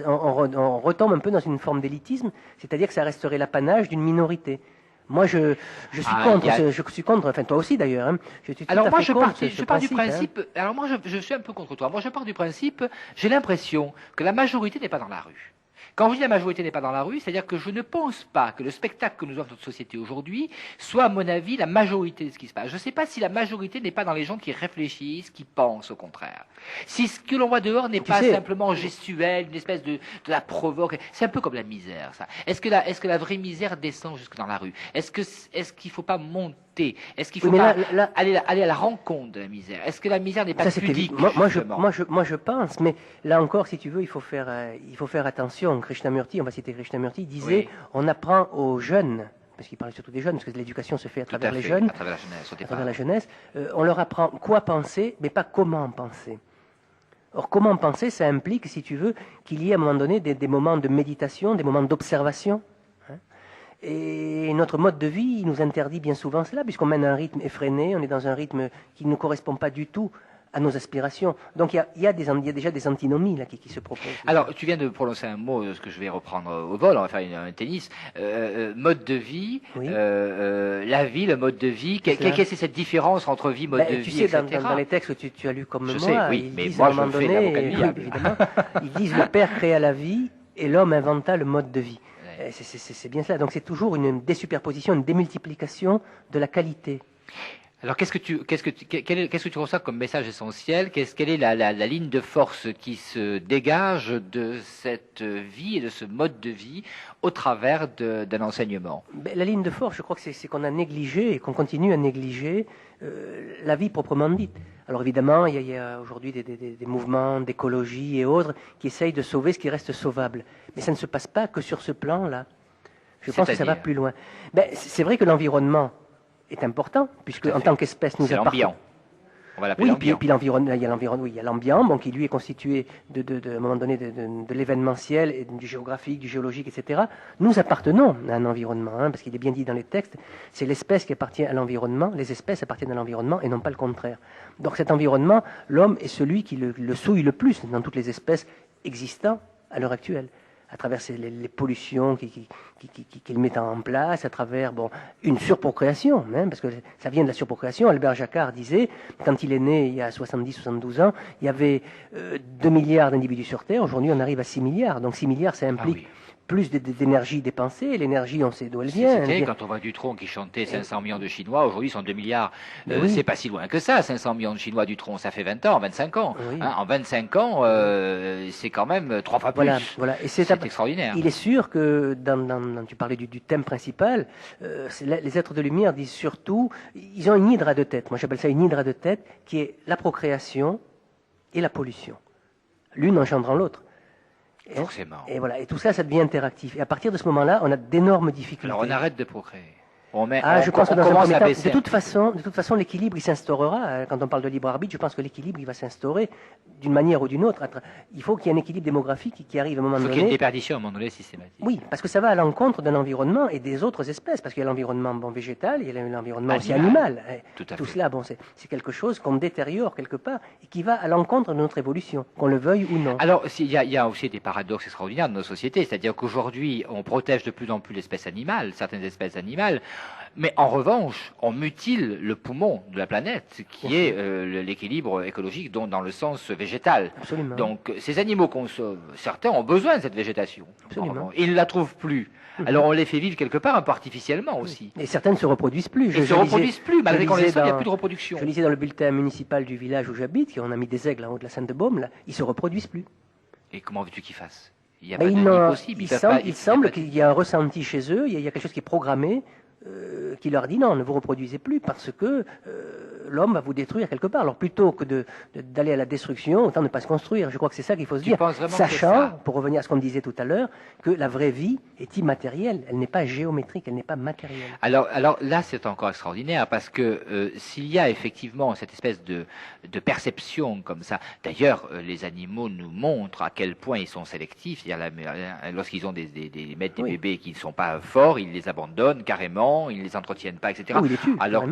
On retombe un peu dans une forme d'élitisme, c'est-à-dire que ça resterait l'apanage d'une minorité. Moi, je suis contre. Je suis contre. Enfin, toi aussi d'ailleurs. Hein. Je suis tout Alors à moi, fait je contre pars ce du principe, principe. Alors moi, je suis un peu contre toi. Moi, je pars du principe. J'ai l'impression que la majorité n'est pas dans la rue. Quand je dis la majorité n'est pas dans la rue, c'est-à-dire que je ne pense pas que le spectacle que nous offre notre société aujourd'hui soit, à mon avis, la majorité de ce qui se passe. Je ne sais pas si la majorité n'est pas dans les gens qui réfléchissent, qui pensent au contraire. Si ce que l'on voit dehors n'est pas simplement gestuel, une espèce de la provoque, c'est un peu comme la misère, ça. Est-ce que la vraie misère descend jusque dans la rue? Est-ce qu'il ne faut pas monter? Est-ce qu'il faut pas aller à la rencontre de la misère? Est-ce que la misère n'est pas pudique? Moi, je pense, mais là encore, si tu veux, il faut faire attention. Krishnamurti, on va citer Krishnamurti, disait, on apprend aux jeunes, parce qu'il parlait surtout des jeunes, parce que l'éducation se fait à travers les jeunes, à travers la jeunesse, à travers la jeunesse, on leur apprend quoi penser, mais pas comment penser. Or, comment penser, ça implique, si tu veux, qu'il y ait à un moment donné des moments de méditation, des moments d'observation. Hein. Et notre mode de vie, il nous interdit bien souvent cela, puisqu'on mène un rythme effréné, on est dans un rythme qui ne correspond pas du tout à nos aspirations. Donc il y a déjà des antinomies là qui se proposent. Alors tu viens de prononcer un mot, ce que je vais reprendre au vol, on va faire un tennis. Mode de vie, oui. La vie, le mode de vie. Qu'est-ce que c'est cette différence entre vie, mode de vie, tu sais, etc. dans les textes que tu as lus comme je moi, sais, oui, ils mais disent moi à un moment je fais donné, l'avocat du diable. évidemment, ils disent le Père créa la vie et l'homme inventa le mode de vie. Ouais. C'est bien cela. Donc c'est toujours une désuperposition, une démultiplication de la qualité. Alors qu'est-ce que tu reçois comme message essentiel? Quelle est la ligne de force qui se dégage de cette vie et de ce mode de vie au travers d'un enseignement? La ligne de force, je crois que c'est qu'on a négligé et qu'on continue à négliger la vie proprement dite. Alors évidemment, il y a aujourd'hui des mouvements d'écologie et autres qui essayent de sauver ce qui reste sauvable. Mais ça ne se passe pas que sur ce plan-là. Je pense que ça va plus loin. C'est vrai que l'environnement est important, puisque en tant qu'espèce, nous appartenons. On va l'appeler puis l'environnement, il y a l'environnement, oui, il y a l'ambiant, bon, qui lui est constitué à un moment donné de l'événementiel, et du géographique, du géologique, etc. Nous appartenons à un environnement, parce qu'il est bien dit dans les textes, c'est l'espèce qui appartient à l'environnement, les espèces appartiennent à l'environnement et non pas le contraire. Donc cet environnement, l'homme est celui qui le souille le plus dans toutes les espèces existantes à l'heure actuelle, à travers les pollutions qu'il met en place, à travers une surprocréation, parce que ça vient de la surprocréation. Albert Jacquard disait, quand il est né il y a 70-72 ans, il y avait 2 milliards d'individus sur Terre, aujourd'hui on arrive à 6 milliards. Donc 6 milliards, ça implique plus d'énergie dépensée. L'énergie, on sait d'où elle vient. C'était quand on voit Dutronc qui chantait 500 millions de Chinois, aujourd'hui ils sont 2 milliards. C'est pas si loin que ça, 500 millions de Chinois Dutronc, ça fait 20 ans, 25 ans. Oui. En 25 ans, c'est quand même 3 fois plus. Voilà. Et c'est extraordinaire. Il est sûr que, tu parlais du thème principal, les êtres de lumière disent surtout, ils ont une hydre à 2 têtes. Moi j'appelle ça une hydre à 2 têtes, qui est la procréation et la pollution. L'une engendrant l'autre. Forcément. Et voilà, et tout ça, ça devient interactif. Et à partir de ce moment-là, on a d'énormes difficultés. Alors on arrête de procréer. Je pense que dans un premier temps, de toute façon, l'équilibre, il s'instaurera. Quand on parle de libre arbitre, je pense que l'équilibre, il va s'instaurer d'une manière ou d'une autre. Il faut qu'il y ait un équilibre démographique qui arrive à un moment donné. Il faut qu'il y ait une déperdition à un moment donné systématique. Oui, parce que ça va à l'encontre d'un environnement et des autres espèces. Parce qu'il y a l'environnement végétal, il y a l'environnement aussi animal. Tout cela, c'est quelque chose qu'on détériore quelque part et qui va à l'encontre de notre évolution, qu'on le veuille ou non. Alors, il y a aussi des paradoxes extraordinaires de nos sociétés. C'est-à-dire qu'aujourd'hui, on protège de plus en plus l'espèce animale, certaines espèces animales. Mais en revanche, on mutile le poumon de la planète, qui est l'équilibre écologique, donc dans le sens végétal. Absolument. Donc, ces animaux qu'on sauve, certains ont besoin de cette végétation. Absolument. Ils ne la trouvent plus. Alors, on les fait vivre quelque part un peu artificiellement aussi. Et certaines ne se reproduisent plus. Ils ne se reproduisent plus, malgré qu'on les sauve, il n'y a plus de reproduction. Je lisais dans le bulletin municipal du village où j'habite, qu'on a mis des aigles en haut de la Sainte-Baume, là, ils ne se reproduisent plus. Et comment veux-tu qu'ils fassent? Il n'y a pas de vie possible. Il semble qu'il y a un ressenti chez eux, il y a quelque chose qui est programmé, qui leur dit non, ne vous reproduisez plus parce que l'homme va vous détruire quelque part. Alors plutôt que d'aller à la destruction, autant ne pas se construire. Je crois que c'est ça qu'il faut se dire. Sachant, pour revenir à ce qu'on disait tout à l'heure, que la vraie vie est immatérielle. Elle n'est pas géométrique, elle n'est pas matérielle. Alors là, c'est encore extraordinaire parce que s'il y a effectivement cette espèce de perception comme ça, d'ailleurs, les animaux nous montrent à quel point ils sont sélectifs. Lorsqu'ils ont des bébés qui ne sont pas forts, ils les abandonnent carrément. Ils ne les entretiennent pas, etc. Ou ils les tuent. Alors,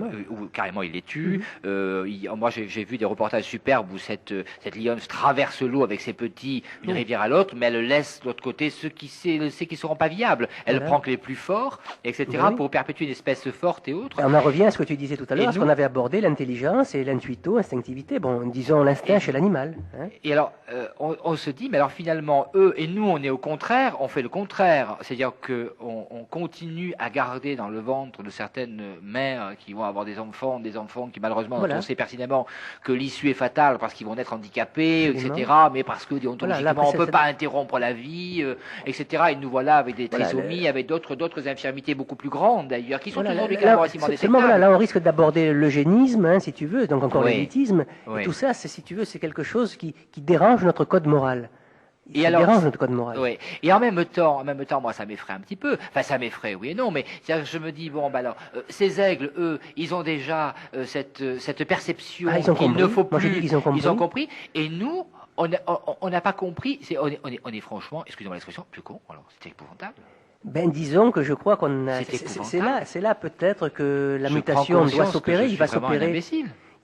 carrément, ils les tuent. Moi, j'ai vu des reportages superbes où cette lionne traverse l'eau avec ses petits d'une rivière à l'autre, mais elle laisse de l'autre côté ceux qui ne seront pas viables. Elle prend que les plus forts, etc., pour perpétuer une espèce forte et autre. Et on en revient à ce que tu disais tout à l'heure, ce qu'on avait abordé, l'intelligence et l'intuito, instinctivité. Bon, disons l'instinct chez l'animal. Et alors, on se dit, mais alors finalement, eux et nous, on est au contraire, on fait le contraire. C'est-à-dire qu'on continue à garder dans le ventre de certaines mères qui vont avoir des enfants qui malheureusement on sait pertinemment que l'issue est fatale parce qu'ils vont être handicapés, etc. Mais parce que déontologiquement on ne peut pas interrompre la vie, etc. Et nous voilà avec des trisomies, avec d'autres infirmités beaucoup plus grandes d'ailleurs, qui sont aujourd'hui quasiment détectables. Là on risque d'aborder l'eugénisme, si tu veux, donc encore l'élitisme. Et tout ça, si tu veux, c'est quelque chose qui dérange notre code moral. Dérange notre code moral. Oui. Et en même temps, moi, ça m'effraie un petit peu. Enfin, ça m'effraie, oui et non, mais je me dis, ces aigles, eux, ils ont déjà cette perception qu'il ne faut plus. Ils ont compris. Et nous, on n'a pas compris. On est franchement, excusez-moi l'expression, plus con. Alors, c'était épouvantable. Disons que je crois qu'on a. C'est là peut-être que la mutation doit s'opérer.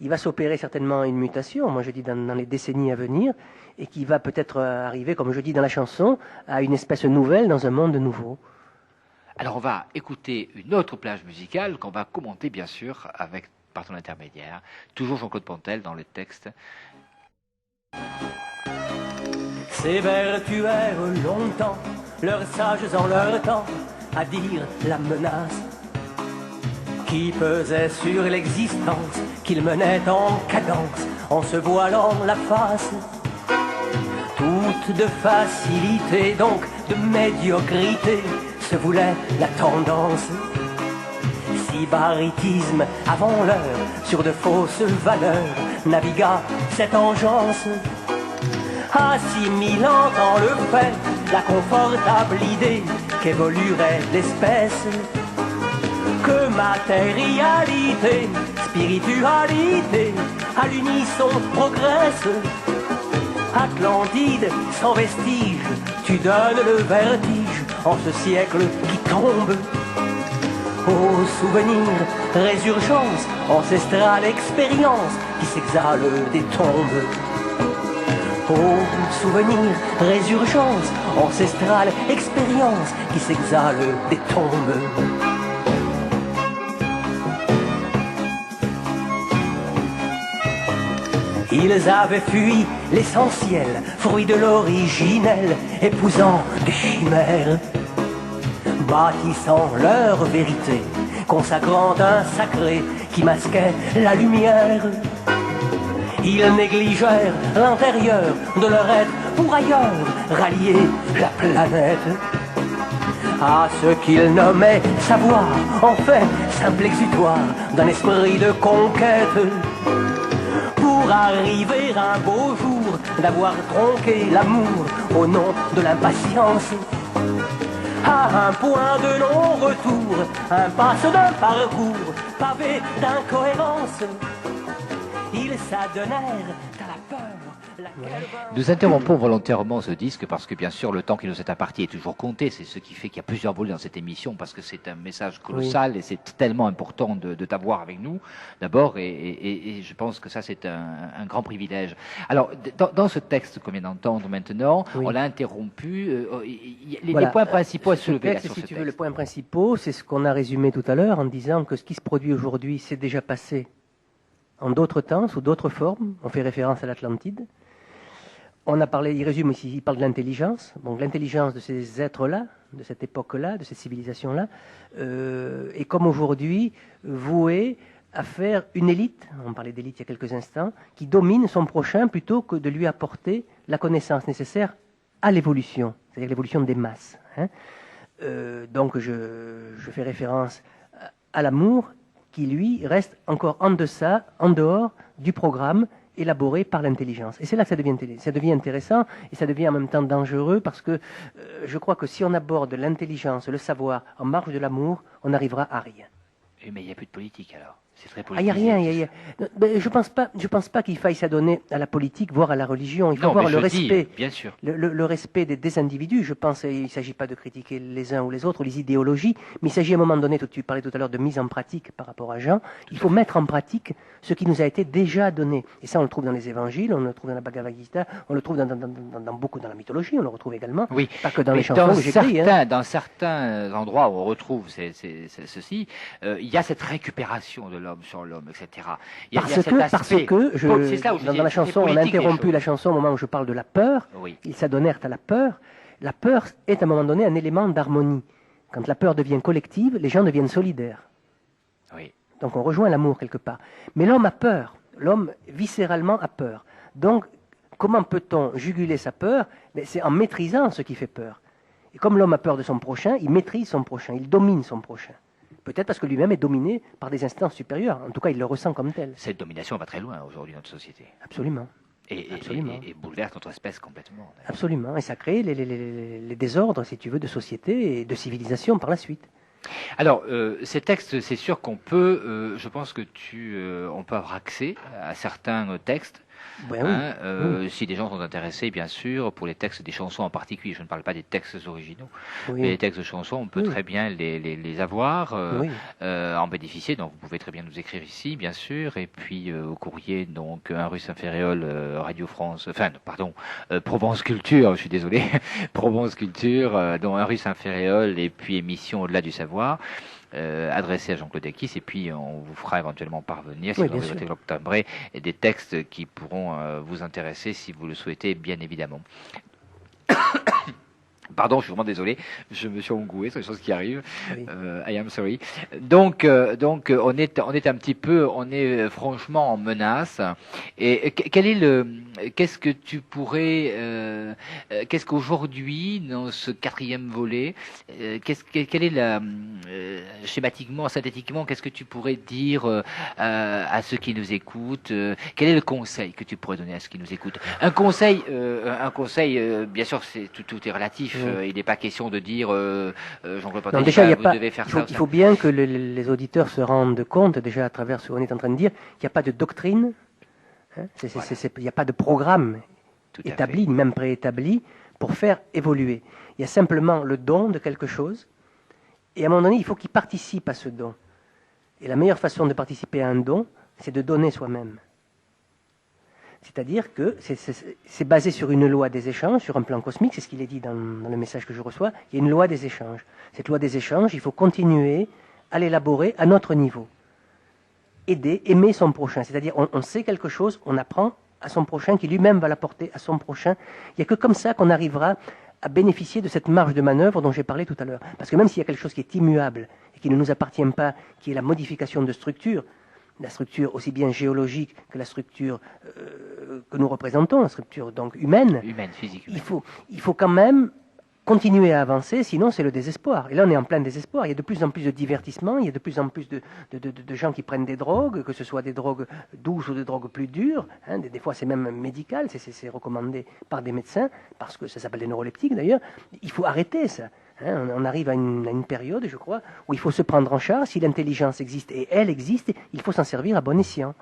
Il va s'opérer certainement une mutation, moi je dis dans les décennies à venir, et qui va peut-être arriver, comme je dis dans la chanson, à une espèce nouvelle dans un monde nouveau. Alors on va écouter une autre plage musicale qu'on va commenter bien sûr par ton intermédiaire. Toujours Jean-Claude Pontel dans le texte. Ces vers tuèrent longtemps, leurs sages en leur temps, à dire la menace qui pesait sur l'existence, qu'ils menaient en cadence, en se voilant la face. Toute de facilité, donc de médiocrité, se voulait la tendance. Sybaritisme avant l'heure, sur de fausses valeurs, navigua cette engeance. Assimilant en le fait la confortable idée qu'évoluerait l'espèce, que Matérialité, spiritualité, à l'unisson progresse. Atlantide, sans vestige, tu donnes le vertige en ce siècle qui tombe. Ô souvenir, résurgence, ancestrale expérience qui s'exhale des tombes. Ô souvenir, résurgence, ancestrale expérience qui s'exhale des tombes. Ils avaient fui l'essentiel, fruit de l'originel, épousant des chimères, bâtissant leur vérité, consacrant un sacré qui masquait la lumière. Ils négligèrent l'intérieur de leur être pour ailleurs rallier la planète à ce qu'ils nommaient savoir, en fait simple exutoire d'un esprit de conquête. Pour arriver un beau jour d'avoir tronqué l'amour au nom de l'impatience, à un point de non-retour, impasse d'un parcours pavé d'incohérence, ils s'adonnèrent à la peur. Nous interrompons volontairement ce disque parce que bien sûr le temps qui nous est imparti est toujours compté, c'est ce qui fait qu'il y a plusieurs volets dans cette émission parce que c'est un message colossal et c'est tellement important de t'avoir avec nous d'abord et je pense que ça c'est un grand privilège. Alors dans ce texte qu'on vient d'entendre maintenant, on l'a interrompu, les points principaux à soulever sur ce texte. Si tu veux, les points principaux, c'est ce qu'on a résumé tout à l'heure en disant que ce qui se produit aujourd'hui s'est déjà passé en d'autres temps, sous d'autres formes. On fait référence à l'Atlantide. On a parlé, il résume ici, il parle de l'intelligence. Donc l'intelligence de ces êtres-là, de cette époque-là, de cette civilisation-là, est comme aujourd'hui vouée à faire une élite, on parlait d'élite il y a quelques instants, qui domine son prochain plutôt que de lui apporter la connaissance nécessaire à l'évolution, c'est-à-dire l'évolution des masses. Donc je fais référence à l'amour qui, lui, reste encore en deçà, en dehors du programme élaboré par l'intelligence. Et c'est là que ça devient intéressant et ça devient en même temps dangereux parce que je crois que si on aborde l'intelligence, le savoir en marge de l'amour, on n'arrivera à rien. Mais il n'y a plus de politique alors. C'est très politique. Il n'y a rien. Je pense pas qu'il faille s'adonner à la politique, voire à la religion. Il faut avoir le respect, bien sûr. Le respect des individus. Je pense qu'il ne s'agit pas de critiquer les uns ou les autres, ou les idéologies, mais il s'agit à un moment donné, tu parlais tout à l'heure de mise en pratique par rapport à Jean, il faut mettre en pratique ce qui nous a été déjà donné. Et ça, on le trouve dans les évangiles, on le trouve dans la Bhagavad Gita, on le trouve dans beaucoup dans la mythologie, on le retrouve également. Oui. Pas que dans les chansons que j'écris. Dans certains endroits où on retrouve ceci, il y a cette récupération de l'homme sur l'homme, etc. Parce que dans la chanson, on a interrompu la chanson au moment où je parle de la peur. Oui. Ils s'adonnèrent à la peur. La peur est à un moment donné un élément d'harmonie. Quand la peur devient collective, les gens deviennent solidaires. Oui. Donc on rejoint l'amour quelque part. Mais l'homme a peur. L'homme viscéralement a peur. Donc comment peut-on juguler sa peur? C'est en maîtrisant ce qui fait peur. Et comme l'homme a peur de son prochain, il maîtrise son prochain, il domine son prochain. Peut-être parce que lui-même est dominé par des instances supérieures. En tout cas, il le ressent comme tel. Cette domination va très loin aujourd'hui dans notre société. Absolument. Et bouleverse notre espèce complètement. D'ailleurs. Absolument. Et ça crée les désordres, si tu veux, de société et de civilisation par la suite. Alors, ces textes, c'est sûr qu'on peut, je pense que on peut avoir accès à certains textes. Ben oui. Si des gens sont intéressés, bien sûr, pour les textes des chansons en particulier, je ne parle pas des textes originaux, oui. mais les textes de chansons, on peut très bien les avoir, en bénéficier. Donc, vous pouvez très bien nous écrire ici, bien sûr, et puis au courrier, donc un rue Saint-Féréol, Radio France, Provence Culture, je suis désolé, Provence Culture, dont un rue Saint-Féréol, et puis émission Au-delà du savoir. Adressé à Jean-Claude Akis et puis on vous fera éventuellement parvenir, si vous avez voté l'octobre, des textes qui pourront vous intéresser si vous le souhaitez, bien évidemment. Pardon, je suis vraiment désolé, je me suis engoué, c'est des choses qui arrivent. Oui. I am sorry. Donc, on est un petit peu, on est franchement en menace. Et qu'est-ce que tu pourrais, qu'est-ce qu'aujourd'hui dans ce 4e volet, quelle est schématiquement, synthétiquement, qu'est-ce que tu pourrais dire à ceux qui nous écoutent? Quel est le conseil que tu pourrais donner à ceux qui nous écoutent? Un conseil, bien sûr, tout est relatif. Il n'est pas question de dire Jean-Claude Pontel, vous devez faire ça. Il faut bien que les auditeurs se rendent compte, déjà à travers ce qu'on est en train de dire, qu'il n'y a pas de doctrine, hein, il n'y a pas de programme établi, ni même préétabli, pour faire évoluer. Il y a simplement le don de quelque chose, et à un moment donné, il faut qu'il participe à ce don. Et la meilleure façon de participer à un don, c'est de donner soi-même. C'est-à-dire que c'est basé sur une loi des échanges, sur un plan cosmique, c'est ce qu'il est dit dans le message que je reçois, il y a une loi des échanges. Cette loi des échanges, il faut continuer à l'élaborer à notre niveau. Aimer son prochain, c'est-à-dire on sait quelque chose, on apprend à son prochain, qui lui-même va l'apporter à son prochain. Il n'y a que comme ça qu'on arrivera à bénéficier de cette marge de manœuvre dont j'ai parlé tout à l'heure. Parce que même s'il y a quelque chose qui est immuable et qui ne nous appartient pas, qui est la modification de structure, la structure aussi bien géologique que la structure que nous représentons, la structure donc humaine, physique. Il faut quand même continuer à avancer, sinon c'est le désespoir. Et là, on est en plein désespoir. Il y a de plus en plus de divertissements, il y a de plus en plus de gens qui prennent des drogues, que ce soit des drogues douces ou des drogues plus dures. Hein, des fois, c'est même médical, c'est recommandé par des médecins, parce que ça s'appelle des neuroleptiques d'ailleurs. Il faut arrêter ça. Hein, on arrive à une période, je crois, où il faut se prendre en charge. Si l'intelligence existe, et elle existe, il faut s'en servir à bon escient.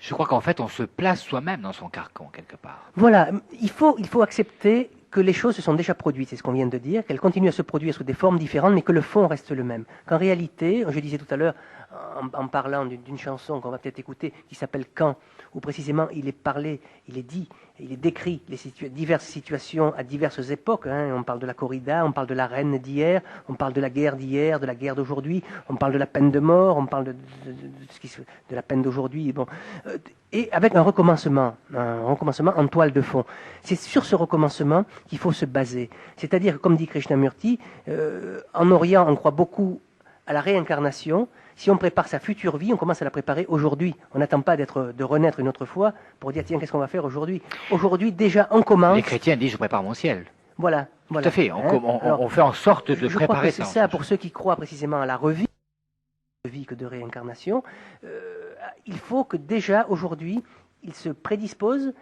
Je crois qu'en fait, on se place soi-même dans son carcan, quelque part. Voilà, il faut accepter que les choses se sont déjà produites, c'est ce qu'on vient de dire, qu'elles continuent à se produire sous des formes différentes, mais que le fond reste le même. Qu'en réalité, je disais tout à l'heure, en parlant d'une chanson qu'on va peut-être écouter, qui s'appelle « Quand », où précisément il est parlé, il est dit, il est décrit diverses situations à diverses époques. Hein. On parle de la corrida, on parle de la reine d'hier, on parle de la guerre d'hier, de la guerre d'aujourd'hui, on parle de la peine de mort, on parle de la peine d'aujourd'hui. Bon. Et avec un recommencement en toile de fond. C'est sur ce recommencement qu'il faut se baser. C'est-à-dire, comme dit Krishnamurti, en Orient, on croit beaucoup à la réincarnation. Si on prépare sa future vie, on commence à la préparer aujourd'hui. On n'attend pas de renaître une autre fois pour dire, tiens, qu'est-ce qu'on va faire aujourd'hui ? Aujourd'hui, déjà, on commence... Les chrétiens disent, je prépare mon ciel. Voilà. Tout à fait. On fait en sorte de préparer ça. C'est ça, pour ceux qui croient précisément à la revie, que de réincarnation, il faut que déjà, aujourd'hui, ils se prédisposent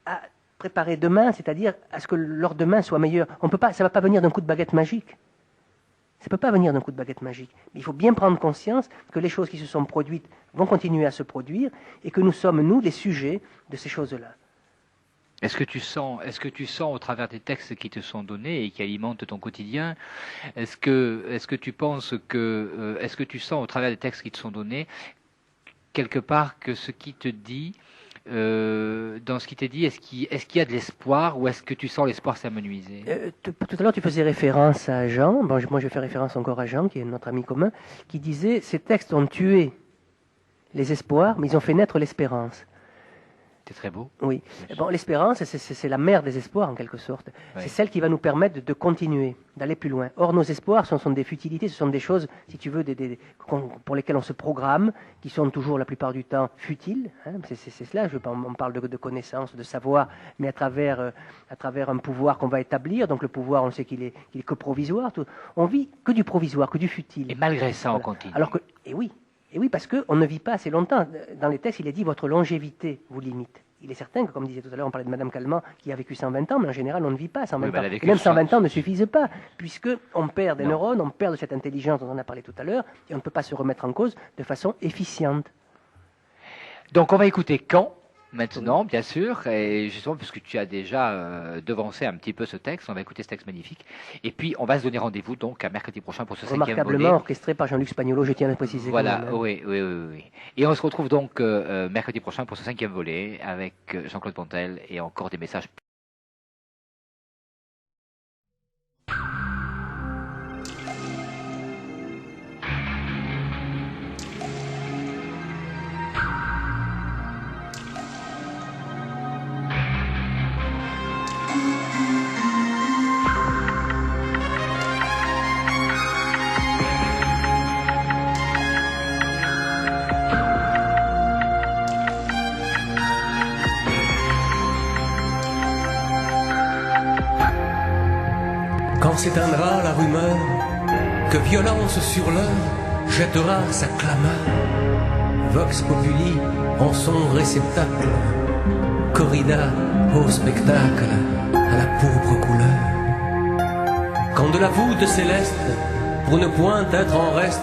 à préparer demain, c'est-à-dire à ce que leur demain soit meilleur. Ça ne va pas venir d'un coup de baguette magique. Ça ne peut pas venir d'un coup de baguette magique. Mais il faut bien prendre conscience que les choses qui se sont produites vont continuer à se produire et que nous sommes, nous, les sujets de ces choses-là. Est-ce que tu sens au travers des textes qui te sont donnés et qui alimentent ton quotidien, est-ce que tu penses que, est-ce que tu sens au travers des textes qui te sont donnés, quelque part que ce qui te dit, dans ce qui t'est dit, est-ce qu'il y a de l'espoir ou est-ce que tu sens l'espoir s'amenuiser ? Tout à l'heure, tu faisais référence à Jean. Bon, moi, je fais référence encore à Jean, qui est notre ami commun, qui disait « Ces textes ont tué les espoirs, mais ils ont fait naître l'espérance. » C'est très beau. Oui. Bon, l'espérance, c'est la mère des espoirs, en quelque sorte. Oui. C'est celle qui va nous permettre de continuer, d'aller plus loin. Or, nos espoirs, ce sont des futilités, ce sont des choses, si tu veux, pour lesquelles on se programme, qui sont toujours, la plupart du temps, futiles. Hein. C'est cela, on parle de connaissance, de savoir, mais à travers un pouvoir qu'on va établir. Donc, le pouvoir, on sait qu'il est que provisoire. On vit que du provisoire, que du futile. Et malgré ça, voilà. On continue. Alors que, et oui, parce qu'on ne vit pas assez longtemps. Dans les textes, il est dit votre longévité vous limite. Il est certain que, comme disait tout à l'heure, on parlait de Madame Calment qui a vécu 120 ans, mais en général, on ne vit pas 120 ans. Et même 120 ans ne suffisent pas, puisqu'on perd des neurones, on perd de cette intelligence dont on a parlé tout à l'heure, et on ne peut pas se remettre en cause de façon efficiente. Donc, on va écouter Quand maintenant, bien sûr, et justement, puisque tu as déjà devancé un petit peu ce texte, on va écouter ce texte magnifique. Et puis, on va se donner rendez-vous donc à mercredi prochain pour ce 5e volet. Remarquablement orchestré par Jean-Luc Spagnolo, je tiens à le préciser. Voilà, oui. Et on se retrouve donc mercredi prochain pour ce 5e volet avec Jean-Claude Pontel et encore des messages. Quand s'éteindra la rumeur, que violence sur l'heure jettera sa clameur, Vox Populi en son réceptacle, corrida au spectacle à la pourpre couleur. Quand de la voûte céleste, pour ne point être en reste,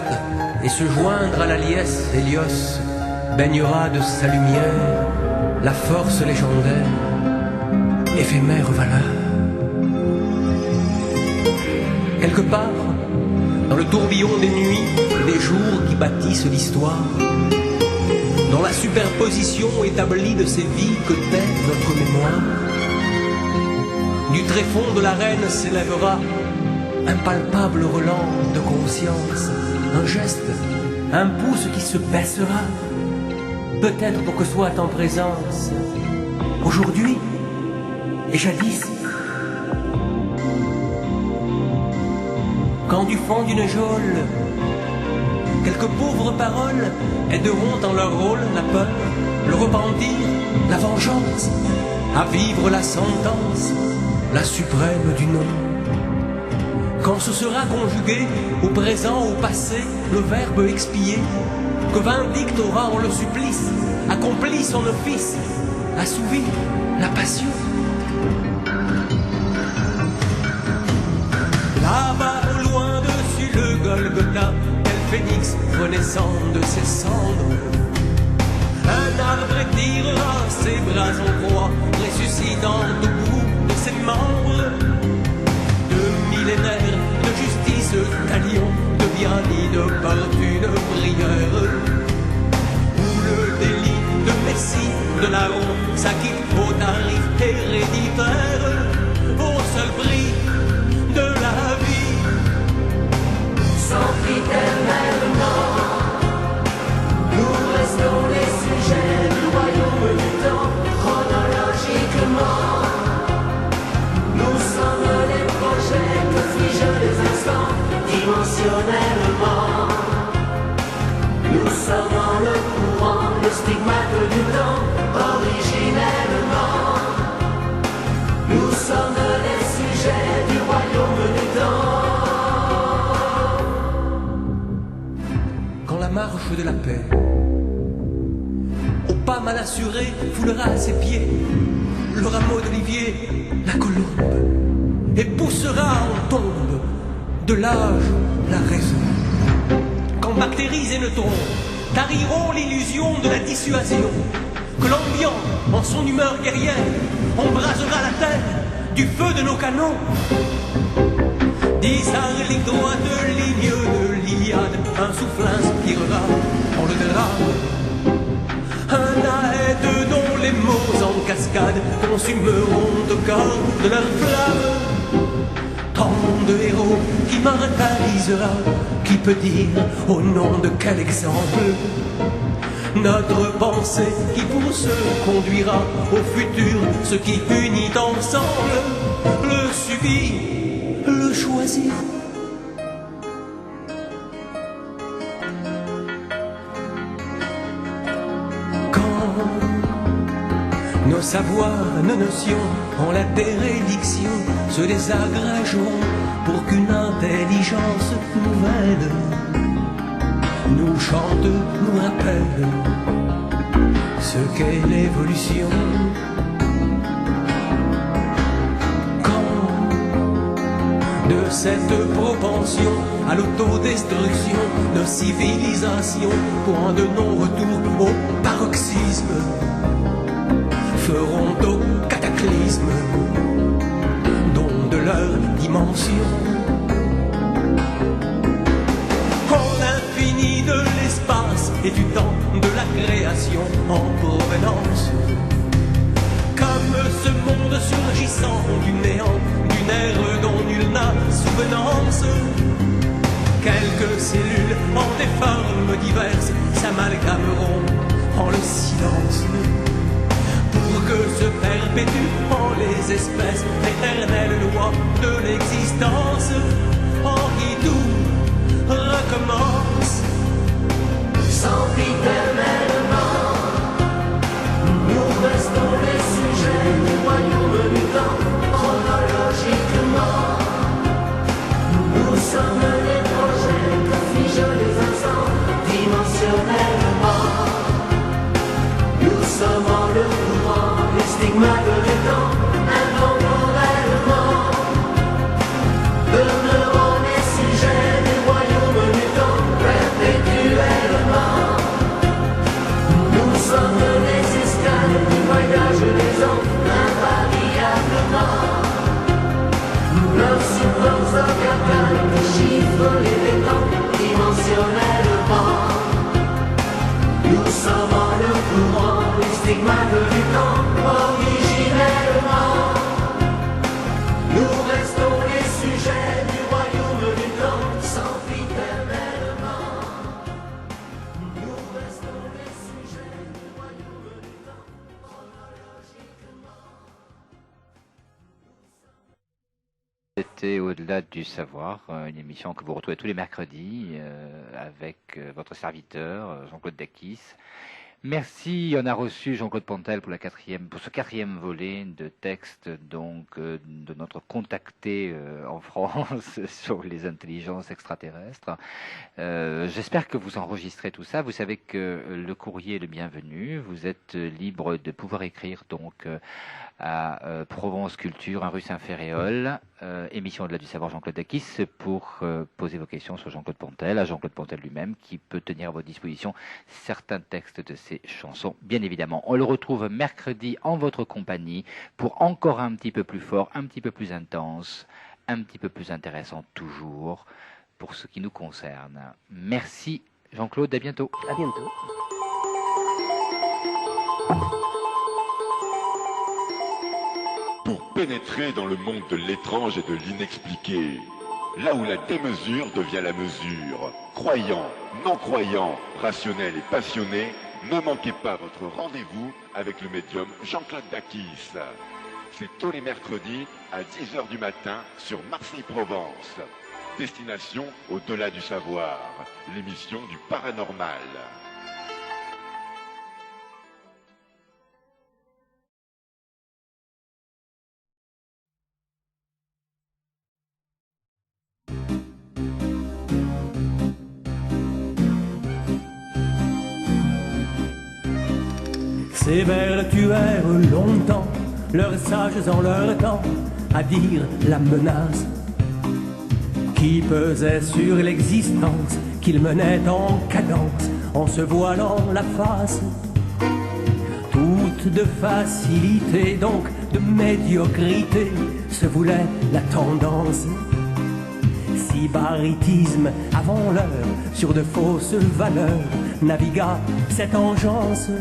et se joindre à la liesse, Hélios baignera de sa lumière la force légendaire, éphémère valeur. Quelque part, dans le tourbillon des nuits, des jours qui bâtissent l'histoire, dans la superposition établie de ces vies que tait notre mémoire, du tréfonds de l'arène s'élèvera un palpable relent de conscience, un geste, un pouce qui se baissera, peut-être pour que soit en présence, aujourd'hui et jadis. Quand du fond d'une geôle, quelques pauvres paroles aideront en leur rôle la peur, le repentir, la vengeance, à vivre la sentence, la suprême du nom. Quand ce sera conjugué au présent, au passé, le verbe expié, que vindicte aura en le supplice, accompli son office, assouvi la passion. Là-bas au loin dessus le Golgotha, tel phénix renaissant de ses cendres, un arbre étirera ses bras en croix, ressuscitant debout de ses membres. De millénaires de justice d'Alion devient d'inopportune prière, où le délit de Messie de Laon s'acquitte au tarif héréditaire, au seul prix de la vie. Sempiternellement, nous restons les sujets du royaume du temps, chronologiquement. Nous sommes les projets que figent les instants, dimensionnellement. Nous sommes dans le courant, le stigmate du temps, originellement. Nous sommes les sujets du royaume du temps. Quand la marche de la paix, au pas mal assuré, foulera à ses pieds le rameau d'olivier, la colombe, et poussera en tombe de l'âge la raison. Quand bactéries et neutrons tariront l'illusion de la dissuasion, que l'ambiant, en son humeur guerrière, embrasera la terre du feu de nos canons. 10 lignes droites, lignes de l'Iliade, un souffle inspirera en le drame. Un aède dont les mots en cascade consumeront au corps de leur flamme. Tant de héros qui martyrisera, qui peut dire au nom de quel exemple notre pensée qui pour se conduira au futur, ce qui unit ensemble, le subit, le choisit. Nos savoirs, nos notions, en la dérédiction, se désagrégeront pour qu'une intelligence nouvelle nous chante, nous rappelle ce qu'est l'évolution. Quand de cette propension à l'autodestruction, nos civilisations, point de non-retour au paroxysme, feront au cataclysme, don de leur dimension. En l'infini de l'espace et du temps de la création en provenance, comme ce monde surgissant du néant, d'une ère dont nul n'a souvenance, quelques cellules en des formes diverses s'amalgameront en le silence, pour que se perpétue en les espèces l'éternelle loi de l'existence, en qui tout recommence. Sempiternellement, nous restons les sujets du royaume du temps, chronologiquement. Nous sommes les projets que figent les instants, dimensionnellement. Nous sommes en le courant, les stigmates du temps, intemporellement. marque du temps originellement. Nous restons les sujets du royaume du temps, sempiternellement. Nous restons les sujets du royaume du temps, chronologiquement. C'était Au-delà du savoir, une émission que vous retrouvez tous les mercredis avec votre serviteur Jean-Claude Dakis. Merci, on a reçu Jean-Claude Pontel pour ce quatrième volet de texte de notre contacté en France sur les intelligences extraterrestres. J'espère que vous enregistrez tout ça. Vous savez que le courrier est le bienvenu. Vous êtes libre de pouvoir écrire donc à Provence Culture, un rue Saint-Ferréol, émission Au-delà du savoir Jean-Claude Dakis, pour poser vos questions sur Jean-Claude Pontel, à Jean-Claude Pontel lui-même, qui peut tenir à votre disposition certains textes de ses chansons, bien évidemment. On le retrouve mercredi en votre compagnie pour encore un petit peu plus fort, un petit peu plus intense, un petit peu plus intéressant toujours pour ce qui nous concerne. Merci Jean-Claude, à bientôt. À bientôt. Pour pénétrer dans le monde de l'étrange et de l'inexpliqué, là où la démesure devient la mesure, croyants, non-croyants, rationnels et passionnés, ne manquez pas votre rendez-vous avec le médium Jean-Claude Dakis. C'est tous les mercredis à 10h du matin sur Marseille-Provence. Destination Au-delà du savoir, l'émission du paranormal. Ces vertuaires longtemps, leurs sages en leur temps, à dire la menace qui pesait sur l'existence, qu'ils menaient en cadence, en se voilant la face. Toute de facilité, donc de médiocrité, se voulait la tendance. Sybaritisme avant l'heure, sur de fausses valeurs, navigua cette engeance.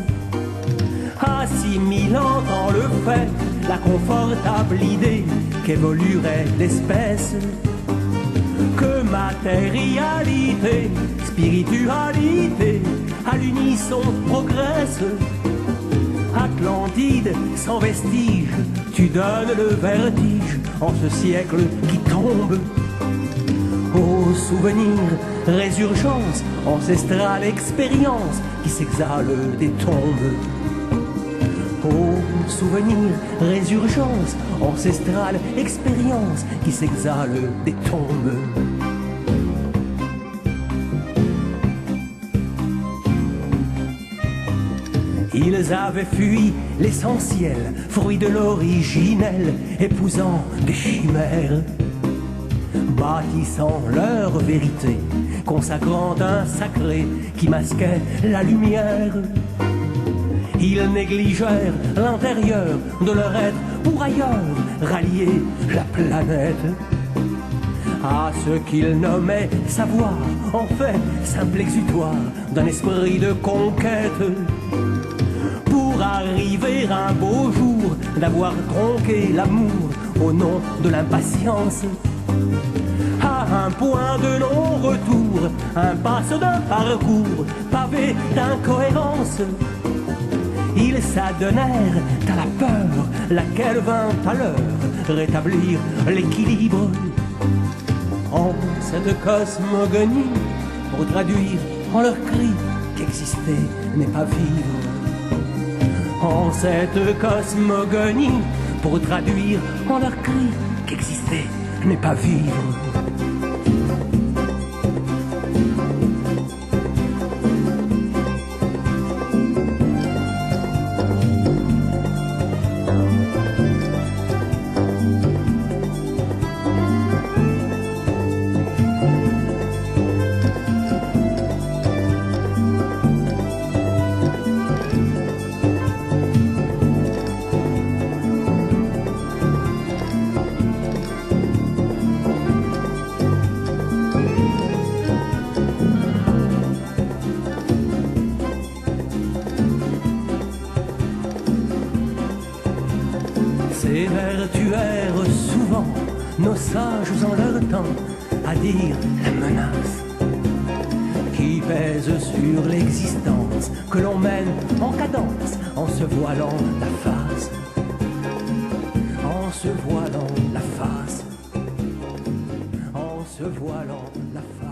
Assimilant en le fait la confortable idée qu'évoluerait l'espèce, que matérialité, spiritualité, à l'unisson progresse. Atlantide sans vestige, tu donnes le vertige en ce siècle qui tombe. Ô souvenir, résurgence, ancestrale expérience qui s'exhale des tombes. Ô souvenir, résurgence, ancestrale expérience qui s'exhale des tombes. Ils avaient fui l'essentiel, fruit de l'originel, épousant des chimères, bâtissant leur vérité, consacrant un sacré qui masquait la lumière. Ils négligèrent l'intérieur de leur être pour ailleurs rallier la planète à ce qu'ils nommaient savoir, en fait simple exutoire d'un esprit de conquête, pour arriver un beau jour d'avoir tronqué l'amour au nom de l'impatience, à un point de non-retour, impasse d'un parcours pavé d'incohérence. Ils s'adonnèrent à la peur, laquelle vint à l'heure rétablir l'équilibre. En cette cosmogonie, pour traduire en leur cri qu'exister n'est pas vivre. En cette cosmogonie, pour traduire en leur cri qu'exister n'est pas vivre. s'évertuèrent souvent nos sages en leur temps à dire la menace qui pèse sur l'existence que l'on mène en cadence en se voilant la face, en se voilant la face, en se voilant la face.